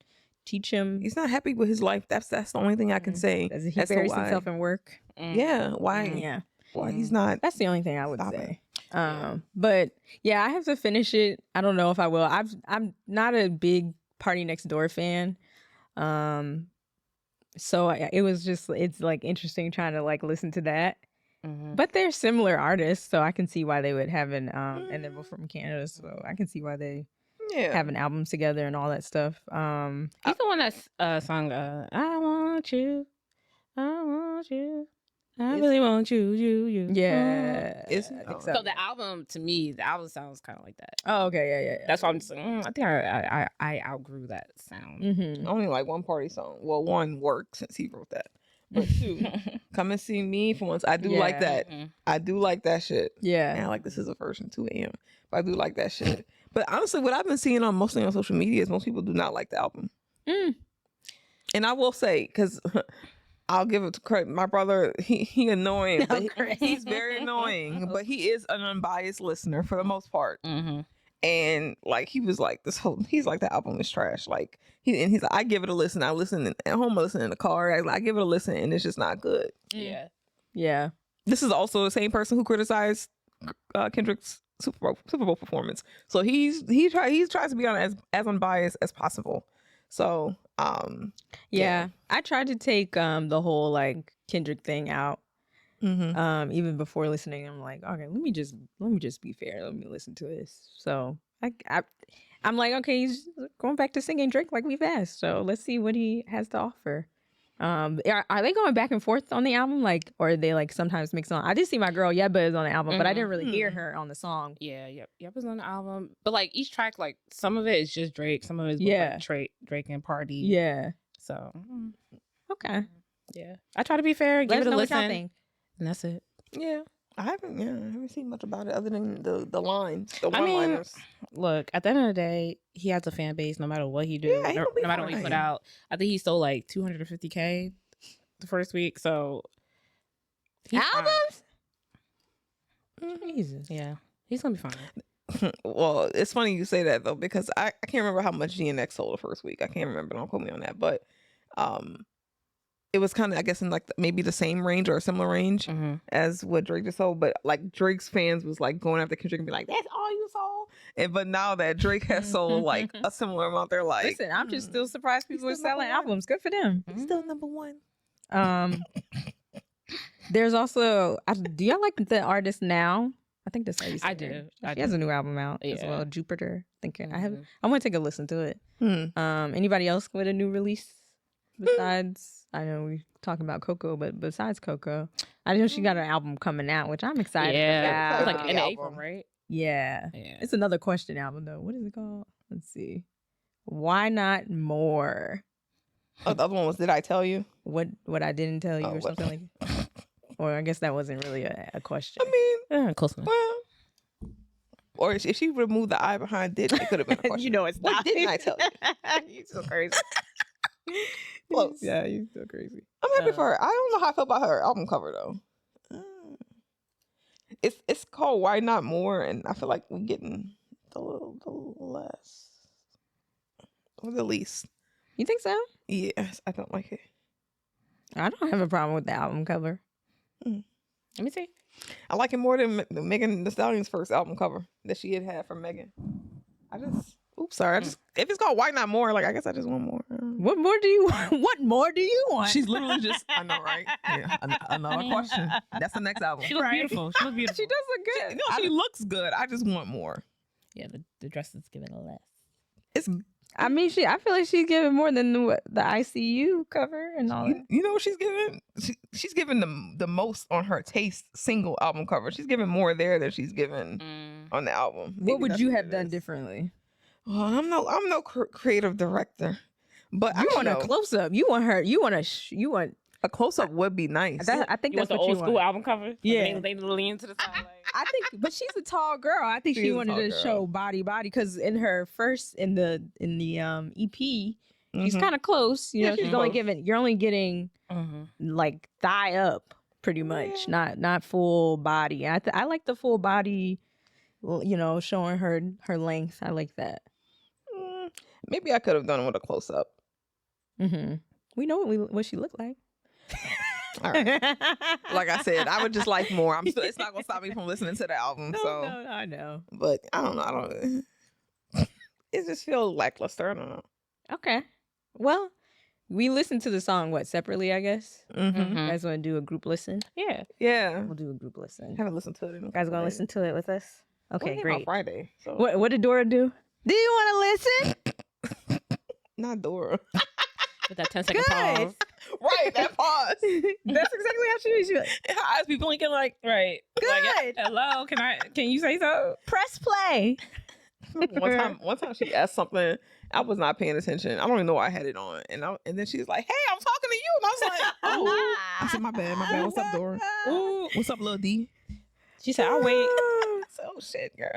Teach him. He's not happy with his life. That's the only thing I can say. He buries himself in work. Yeah. Why? Yeah. Why he's not? That's the only thing I would say. But yeah, I have to finish it. I don't know if I will. I'm not a big PartyNextDoor fan. So it's like interesting trying to like listen to that. But they're similar artists, so I can see why they would have and they're both from Canada, so I can see why they have an album together and all that stuff. He's the one that sung I want you, I really want you. Yeah. So the album, to me, sounds kind of like that. Oh, okay, yeah. That's why I'm just I think I outgrew that sound. Only like one party song. Well, one worked since he wrote that. But two, Come and See Me for once. I do like that. I do like that shit. Yeah. And like this is a version 2 a.m. But I do like that shit. But honestly, what I've been seeing mostly on social media is most people do not like the album. And I will say, because I'll give it to credit. My brother, he annoying. He's very annoying, but he is an unbiased listener for the most part. And like he was like he's like the album is trash. Like he's like, I give it a listen. I listen at home, I listen in the car. I give it a listen, and it's just not good. Yeah. This is also the same person who criticized Kendrick's Super Bowl performance. So he tries to be on as unbiased as possible. So yeah. I tried to take the whole like Kendrick thing out. Even before listening, I'm like, okay, let me just be fair. Let me listen to this. So I'm like, okay, he's going back to singing Drake like we've asked. So let's see what he has to offer. Are they going back and forth on the album, like, or are they like sometimes mix on? I did see my girl Yeba is on the album, but I didn't really hear her on the song. Yep is on the album, but like each track, like some of it is just Drake, some of it is like Drake and Party. Yeah. So okay. Yeah, I try to be fair, give it a listen, and that's it. Yeah. I haven't seen much about it other than the lines, the I mean, one-liners. look, at the end of the day, he has a fan base no matter what he do, Yeah, no matter what he put out. I think he stole like 250K the first week, so albums. Jesus, yeah, he's gonna be fine. Well, it's funny you say that though, because I can't remember how much GNX sold the first week. I can't remember. Don't quote me on that, but it was kind of, I guess, in like maybe the same range or a similar range as what Drake just sold. But like Drake's fans was like going after Kendrick and be like, "That's all you sold." And but now that Drake has sold like a similar amount, they're like, listen, I'm just still surprised people are selling albums. Good for them. He's still number one. There's also, do y'all like the artist Now? I think that's how you say I it. do. She has a new album out as well, Jupiter. I want to take a listen to it. Anybody else with a new release besides? I know we talking about Coco, but besides Coco, I know she got an album coming out, which I'm excited about. It's like in April, right? Yeah. It's another question album though. What is it called? Let's see. Why Not More? Oh, the other one was Did I Tell You? What I didn't tell you or something like that. Or I guess that wasn't really a question. I mean, close enough. Well, or if she removed the I behind Did, it could have been a question. You know it's not. What didn't I tell you? You're so crazy. Close. Yeah, you're so crazy. I'm happy for her. I don't know how I feel about her album cover though. It's called Why Not More, and I feel like we're getting the less or the least. You think so? Yes, I don't like it. I don't have a problem with the album cover. Let me see. I like it more than Megan Thee Stallion's first album cover that she had for Megan. If it's called Why Not More, like I guess I just want more. What more do you want? What more do you want? She's literally just, I know, right? Yeah, another question. That's the next album. She looks beautiful. She looks beautiful. She does look good. She looks good. I just want more. Yeah, the dress is giving a less. I feel like she's giving more than the ICU cover and all that. You know what she's giving? She's giving the most on her Taste single album cover. She's giving more there than she's given on the album. What would you have done differently? Well, I'm no creative director, but you want a close up. You want a close up would be nice. I think that's the what old you school want. album cover. Yeah, they lean to the side. Like. I think, but she's a tall girl. I think she wanted to show body because in her first in the EP, she's kind of close. You know, she's only you're only getting like thigh up pretty much, not full body. I like the full body. You know, showing her length. I like that. Maybe I could have done it with a close up. We know what she looked like. All right. Like I said, I would just like more. It's not gonna stop me from listening to the album. No, I know. But I don't know. It just feels lackluster. I don't know. Okay. Well, we listened to the song separately, I guess. You guys want to do a group listen? Yeah. We'll do a group listen. I haven't listened to it. You guys gonna listen to it with us? Okay, great. Friday. So. What did Dora do? Do you want to listen? Not Dora. With that 10-second pause. Right, that pause. That's exactly how she is. Her eyes be blinking like, right. Good. Like, hello, can you say so? Press play. One time she asked something, I was not paying attention. I don't even know why I had it on. And then she was like, hey, I'm talking to you. And I was like, oh. I said, my bad. What's up, Dora? Ooh. What's up, Lil D? She said, I'll wait. I said, oh, shit, girl.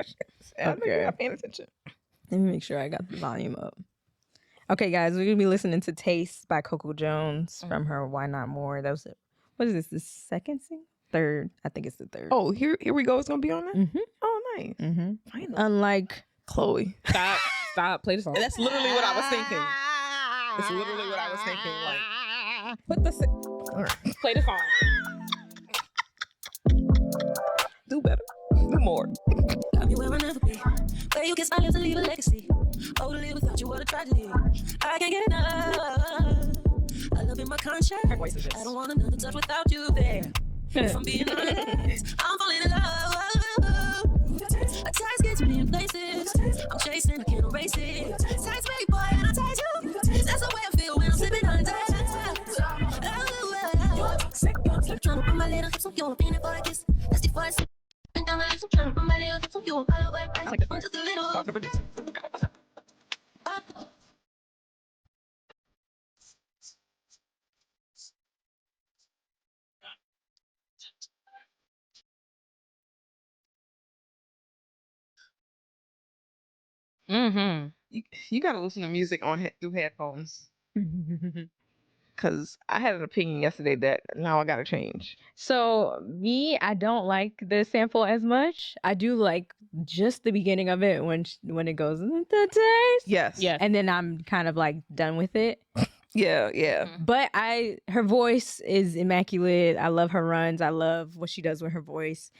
I'm not paying attention. Let me make sure I got the volume up. Okay, guys, we're going to be listening to Taste by Coco Jones from her Why Not More. That was it. What is this, the second single? Third. I think it's the third. Oh, here we go. It's going to be on there? Oh, nice. Finally. Unlike Chloe. Stop. Play the song. That's literally what I was thinking. It's literally what I was thinking. Like, put the... All right. Play the song. Do better. Do more. Got me where I'll never be. Where you kiss my lips and leave a legacy. Oh, to live without you, what a tragedy. I can't get enough. I love in my contract. I don't want another touch without you there. If I'm being honest, I'm falling in love. A taste gets me in places. I'm chasing, I can't erase it. Taste me, boy, and I taste you. That's the way I feel when I'm slipping on that. Trying to put my little hips on you, I'm feeling for a kiss. That's the first. Down my lips, I'm trying to put my little hips on you, I'm all away. Just a little. Mm-hmm. You got to listen to music through headphones. Because I had an opinion yesterday that now I got to change. So me, I don't like the sample as much. I do like just the beginning of it when it goes the taste. Yes. And then I'm kind of like done with it. Yeah. But her voice is immaculate. I love her runs. I love what she does with her voice.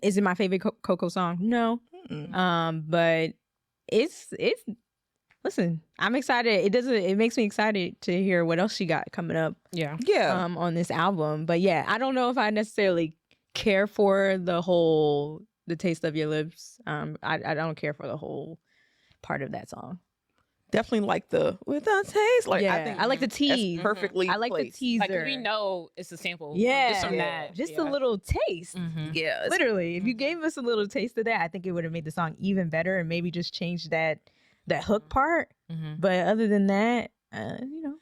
Is it my favorite Coco song? No. But it's listen, I'm excited. It makes me excited to hear what else she got coming up. Yeah. On this album. But yeah, I don't know if I necessarily care for the taste of your lips. I don't care for the whole part of that song. Definitely like the with a taste. Like I like the tease. Perfectly. I like placed. the teaser. Like we know it's a sample. Yeah. Just from that. Just a little taste. Yeah. Literally. If you gave us a little taste of that, I think it would have made the song even better and maybe just changed that hook part. But other than that,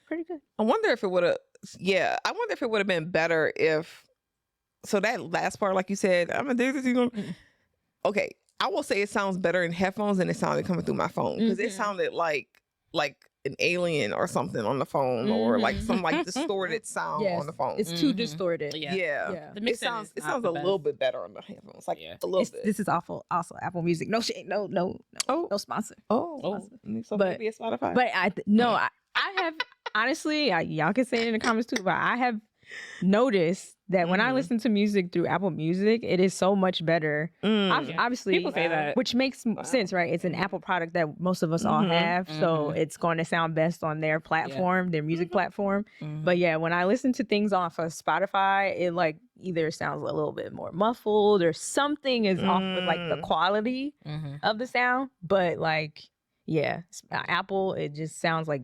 pretty good. I wonder if it would have been better if. So that last part, like you said, I'm addicted to you. Okay, I will say it sounds better in headphones than it sounded coming through my phone because it sounded like an alien or something on the phone or like some like distorted sound on the phone. It's too distorted. Yeah. The sounds a little bit better on the headphones. Like a little bit. This is awful. Also, Apple Music. No shit. No sponsor. So maybe it's Spotify. But I have honestly, y'all can say it in the comments too. But I have noticed that when I listen to music through Apple Music, it is so much better. Obviously, people say that, which makes sense, right? It's an Apple product that most of us all have, so it's going to sound best on their platform, their music platform. But yeah, when I listen to things off of Spotify, it like either sounds a little bit more muffled or something is off with like the quality of the sound. But like, yeah, Apple, it just sounds like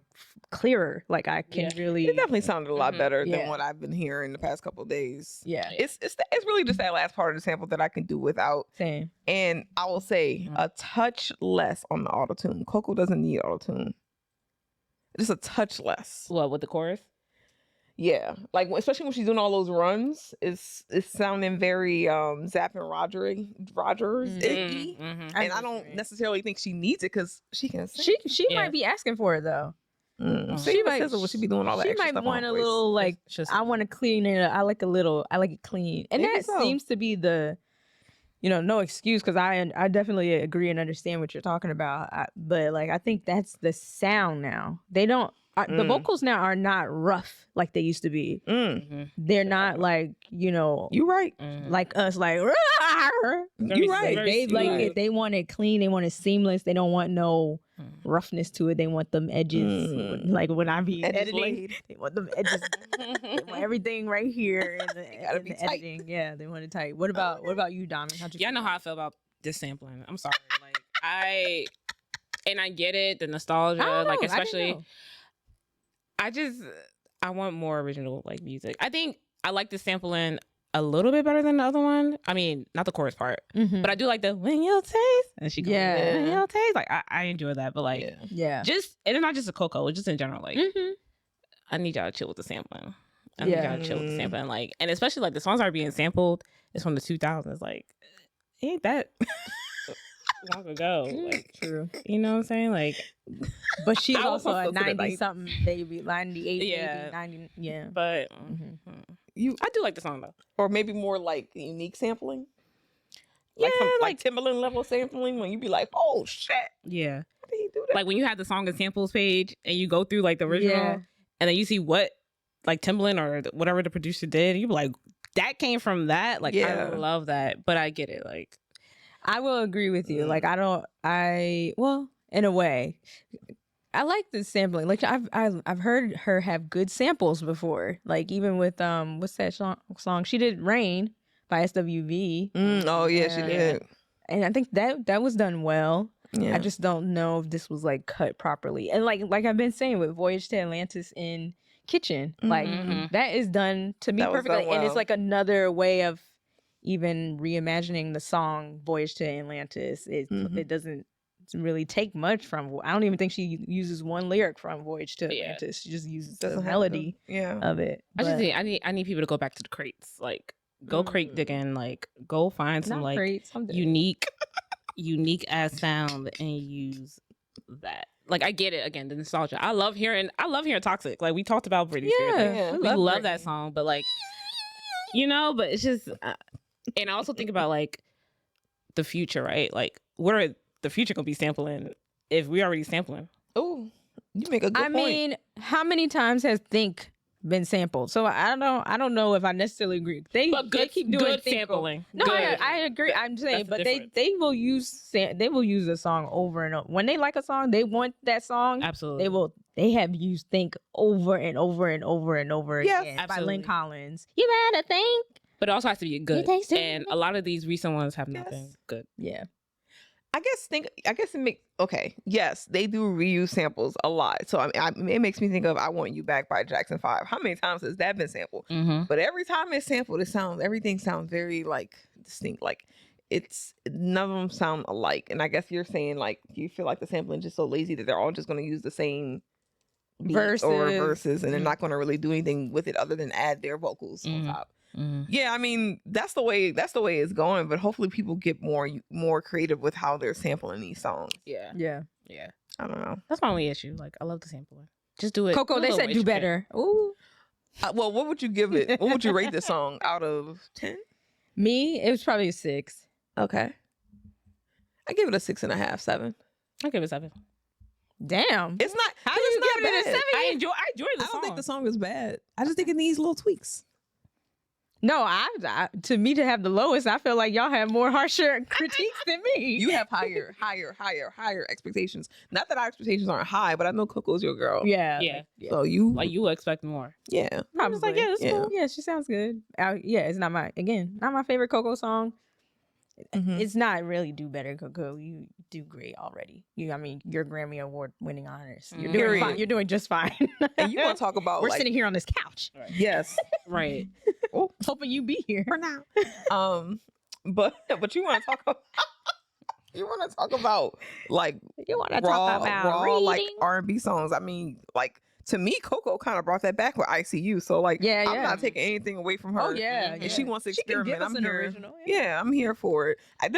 clearer. Like I can really. It definitely sounded a lot better than what I've been hearing the past couple of days. Yeah, it's really just that last part of the sample that I can do without. Same. And I will say a touch less on the auto-tune. Coco doesn't need auto-tune. Just a touch less. What, with the chorus? Yeah, like especially when she's doing all those runs, it's sounding very Zapp and Rogers and I don't necessarily think she needs it because she can sing. She might be asking for it though. She might. Will she be doing all that? She might want a little like. I want to clean it up. I like it clean, and maybe that seems to be the. No excuse because I definitely agree and understand what you're talking about. But like I think that's the sound now. They don't. The vocals now are not rough like they used to be. They're not like you right. Like us like you right. They like it. They want it clean. They want it seamless. They don't want no roughness to it. They want them edges. Like when I be editing, they want them edges. They want everything right here in the editing. Yeah, they want it tight. What about you, Dami? I know how I feel about this sampling. I'm sorry. Like I get it, the nostalgia, like especially. I want more original like music. I think I like the sampling a little bit better than the other one. I mean, not the chorus part, but I do like the when you taste and she goes, when you taste. Like I enjoy that, but like just and it's not just a Coco, it's just in general. Like I need y'all to chill with the sampling. I need y'all to chill with the sampling. Like and especially like the songs are being sampled. It's from the 2000s. Like ain't that long ago? Like true. You know what I'm saying? Like. But she's also a 90-something baby, 98, baby, 90, But I do like the song though. Or maybe more like unique sampling. Like Timbaland level sampling when you be like, oh shit. Yeah. How did he do that? Like when you have the song and samples page and you go through like the original and then you see what like Timbaland or whatever the producer did, and you be like, that came from that. Like I love that. But I get it. Like I will agree with you. Like well, in a way, I like the sampling. Like I've heard her have good samples before. Like even with what's that song? She did "Rain" by SWV. Oh yeah, she did. And I think that was done well. Yeah. I just don't know if this was like cut properly. And like I've been saying with Voyage to Atlantis in Kitchen, like that is done to me perfectly. Well. And it's like another way of even reimagining the song Voyage to Atlantis. It doesn't really take much from. I don't even think she uses one lyric from Voyage to Atlantis. She just uses the melody of it. I need people to go back to the crates. Like go crate digging. Like go find some like unique unique ass sound and use that. Like, I get it. Again, the nostalgia. I love hearing Toxic. Like, we talked about Britney Spears. Like, we love that song, but like, but it's just. And I also think about like the future, right? Like, what are the future gonna be sampling if we already sampling? Oh, you make a good point. I mean, how many times has Think been sampled? So I don't know if I necessarily agree. They keep doing good sampling. No, good. I agree. I'm saying, That's but they will use a song over and over. When they like a song, they want that song. Absolutely. They have used Think over and over and over and over again by Lynn Collins. You better think. But it also has to be good. And a lot of these recent ones have nothing good. Yeah. I guess it makes yes, they do reuse samples a lot. So I mean, it makes me think of "I Want You Back" by Jackson 5. How many times has that been sampled? Mm-hmm. But every time it's sampled, everything sounds very like distinct. Like none of them sound alike. And I guess you're saying like you feel like the sampling is just so lazy that they're all just going to use the same verses, and they're not going to really do anything with it other than add their vocals on top. Mm-hmm. Yeah, I mean that's the way it's going. But hopefully people get more creative with how they're sampling these songs. Yeah. I don't know. That's my only issue. Like, I love the sampling. Just do it. Coco, they said do better. Ooh. Well, what would you give it? What would you rate this song out of 10? Me, it was probably a 6. Okay. I give it a 6.5, 7. I give it 7. Damn. It's not. How do you give it a 7? I enjoy the song. I don't think the song is bad. I just think it needs little tweaks. No, I to me to have the lowest, I feel like y'all have more harsher critiques than me. You have higher expectations. Not that our expectations aren't high, but I know Coco's your girl. Yeah. So you expect more. Yeah. I was like, yeah, that's cool. Yeah, she sounds good. It's not my favorite Coco song. Mm-hmm. It's not really do better, Coco. You do great already. You're Grammy Award winning honors. You're doing fine. You're doing just fine. And you want to talk about we're sitting here on this couch. Right. Yes. Right. Hoping you be here for now. But you want to talk about like raw like R&B songs. I mean, like to me, Coco kind of brought that back with ICU. So like, I'm not taking anything away from her. Oh yeah, and she wants to experiment. I'm here. Original. Yeah, I'm here for it. I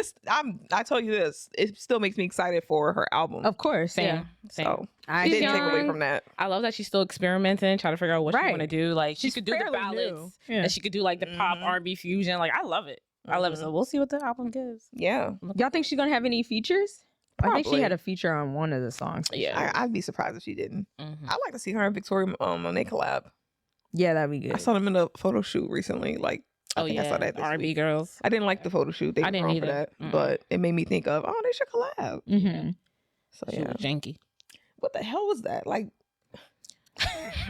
tell you this, it still makes me excited for her album. Of course, Same. So I didn't take away from that. I love that she's still experimenting, trying to figure out what she want to do. Like she could do the ballads, and she could do like the pop R&B fusion. Like I love it. I love it. So we'll see what the album gives. Yeah. Y'all think she's gonna have any features? Probably. I think she had a feature on one of the songs. Yeah, I'd be surprised if she didn't. Mm-hmm. I'd like to see her and Victoria Monet collab. Yeah, that'd be good. I saw them in a photo shoot recently. Like, I saw that this R&B week. girls. I didn't like the photo shoot. They didn't for that, but it made me think of they should collab. Mm-hmm. So yeah, janky. What the hell was that? Like,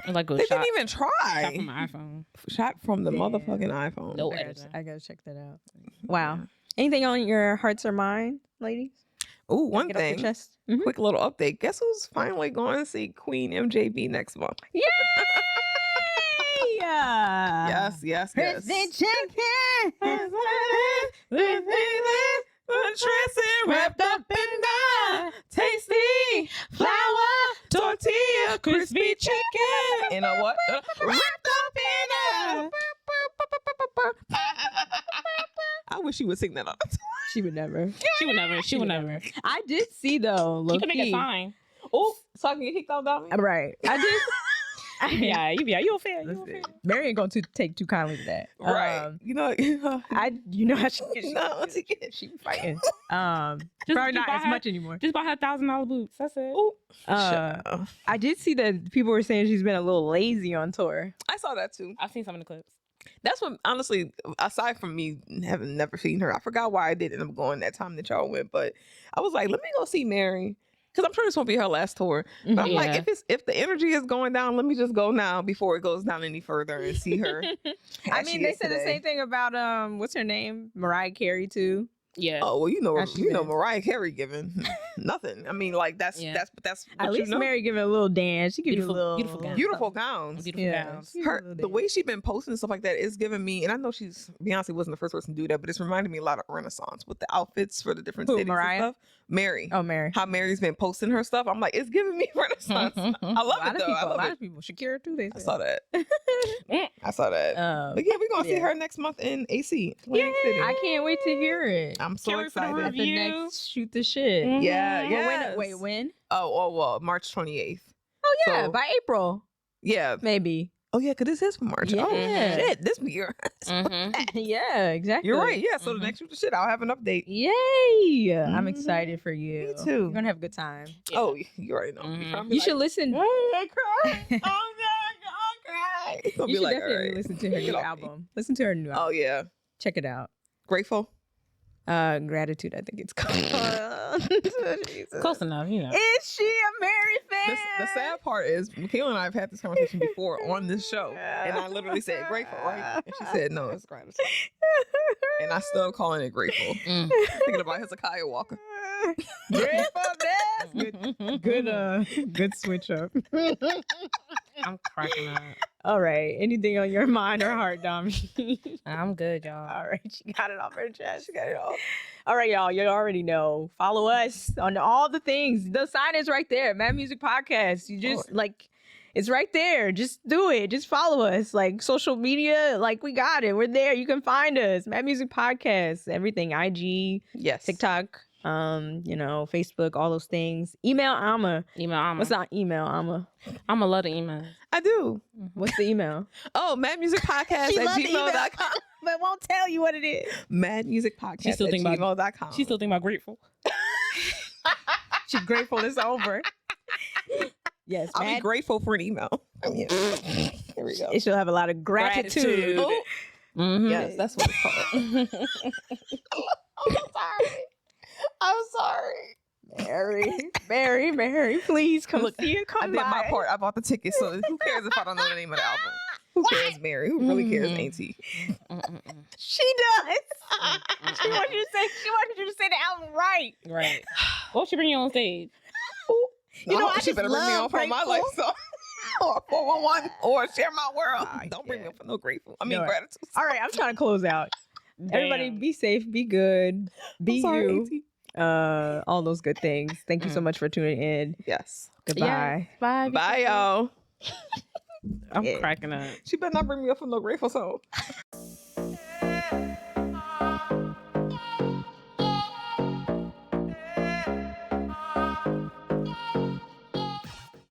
they didn't even try. Shot from my iPhone. Shot from the motherfucking iPhone. No, I gotta check that out. Wow. Anything on your hearts or mind, ladies? Oh, one thing. Quick little update. Guess who's finally going to see Queen MJB next month? Yay! Yes. Wrapped up in the tasty flour tortilla crispy chicken. In a what? Wrapped up in a. I wish she would sing that all the time. She would never. She would never. I did see though. You can make it fine. Oh, so I can get kicked out, Dami? Right. I did. You a fan. Mary ain't gonna take too kindly to that. Right. You know how she gets. She be fighting. Probably not as much anymore. Just buy her $1,000 boots. That's it. I did see that people were saying she's been a little lazy on tour. I saw that too. I've seen some of the clips. That's what, honestly, aside from me having never seen her, I forgot why I did end up going that time that y'all went, but I was like, let me go see Mary. Because I'm sure this won't be her last tour. But I'm like, if the energy is going down, let me just go now before it goes down any further and see her. I mean, they said the same thing about what's her name? Mariah Carey too. Yeah. Oh well, you know Mariah Carey giving nothing. I mean, like that's at least Mary giving a little dance. She gives beautiful gowns. The way she's been posting and stuff like that is giving me, and I know Beyonce wasn't the first person to do that, but it's reminding me a lot of Renaissance with the outfits for the different cities Mariah? and stuff. Mary. Oh, Mary. How Mary's been posting her stuff. I'm like, it's giving me Renaissance. I love it though. A lot of people. Shakira too. I saw that. But yeah, we're gonna see her next month in AC. Yeah, I can't wait to hear it. I'm so Can't wait for the excited. review. The next shoot the shit. Mhm. Yeah, Oh, yeah. wait, when? Oh, March 28th. Oh yeah, So- by April Yeah. maybe. Oh yeah, because this is for March. Oh Yeah. shit, this year. Yeah, exactly. You're right. Yeah. So the next shoot the shit, I'll have an update. Yay! I'm Mhm. excited for you. Me too. You're gonna have a good time. Oh, you already know. Mhm. probably You like, should listen. I cry. Oh God, I'll cry. I'll You be should like, definitely all right. listen to her Get new off me. album. Listen to her new album. Oh yeah, Check it out. Grateful. Gratitude, I think it's called. Jesus. Close enough, you know. Is she a Mary fan? The sad part is, Mikala and I have had this conversation before on this show, and I literally said grateful, right? And she said, no, it's gratitude. And I still calling it grateful. Thinking about Hezekiah Walker. Gratefulness. Good switch up. I'm cracking up. All right. Anything on your mind or heart, Dami? I'm good, y'all. All right. She got it off her chest. She got it off. All right, y'all. You already know. Follow us on all the things. The sign is right there. Mad Music Podcast. You just it's right there. Just do it. Just follow us. Like social media, like we got it. We're there. You can find us. Mad Music Podcast. Everything. IG, Yes. TikTok, Facebook, all those things. Email Alma. What's our email, Alma? I'm a lot of emails. I do. What's the email? Oh, madmusicpodcast@gmail.com. But won't tell you what it is. Madmusicpodcast@gmail.com. She's still thinking about grateful. She's grateful it's over. Yes, I'll be grateful for an email. Here we go. She'll have a lot of gratitude. Oh, Mm-hmm. yes, that's what it's called. I'm sorry. Mary, please come see it. I Come did my by. part. I bought the ticket, so who cares if I don't know the name of the album? Who cares, Mary? Who really cares, Auntie? She does. She wants you to say the album right. Right. What should bring you on stage? You know, I she just better bring me love on for my Grateful. life song. Or 411 or Share My World. Don't bring me up for no grateful. I mean, No. gratitude. All right, I'm trying to close out. Everybody Damn. be safe, be good, be I'm sorry, you. Auntie. All those good things. Thank you so much for tuning in. Yes. Goodbye. Bye. Bye, y'all. I'm Yeah. cracking up. She better not bring me up for no grateful song.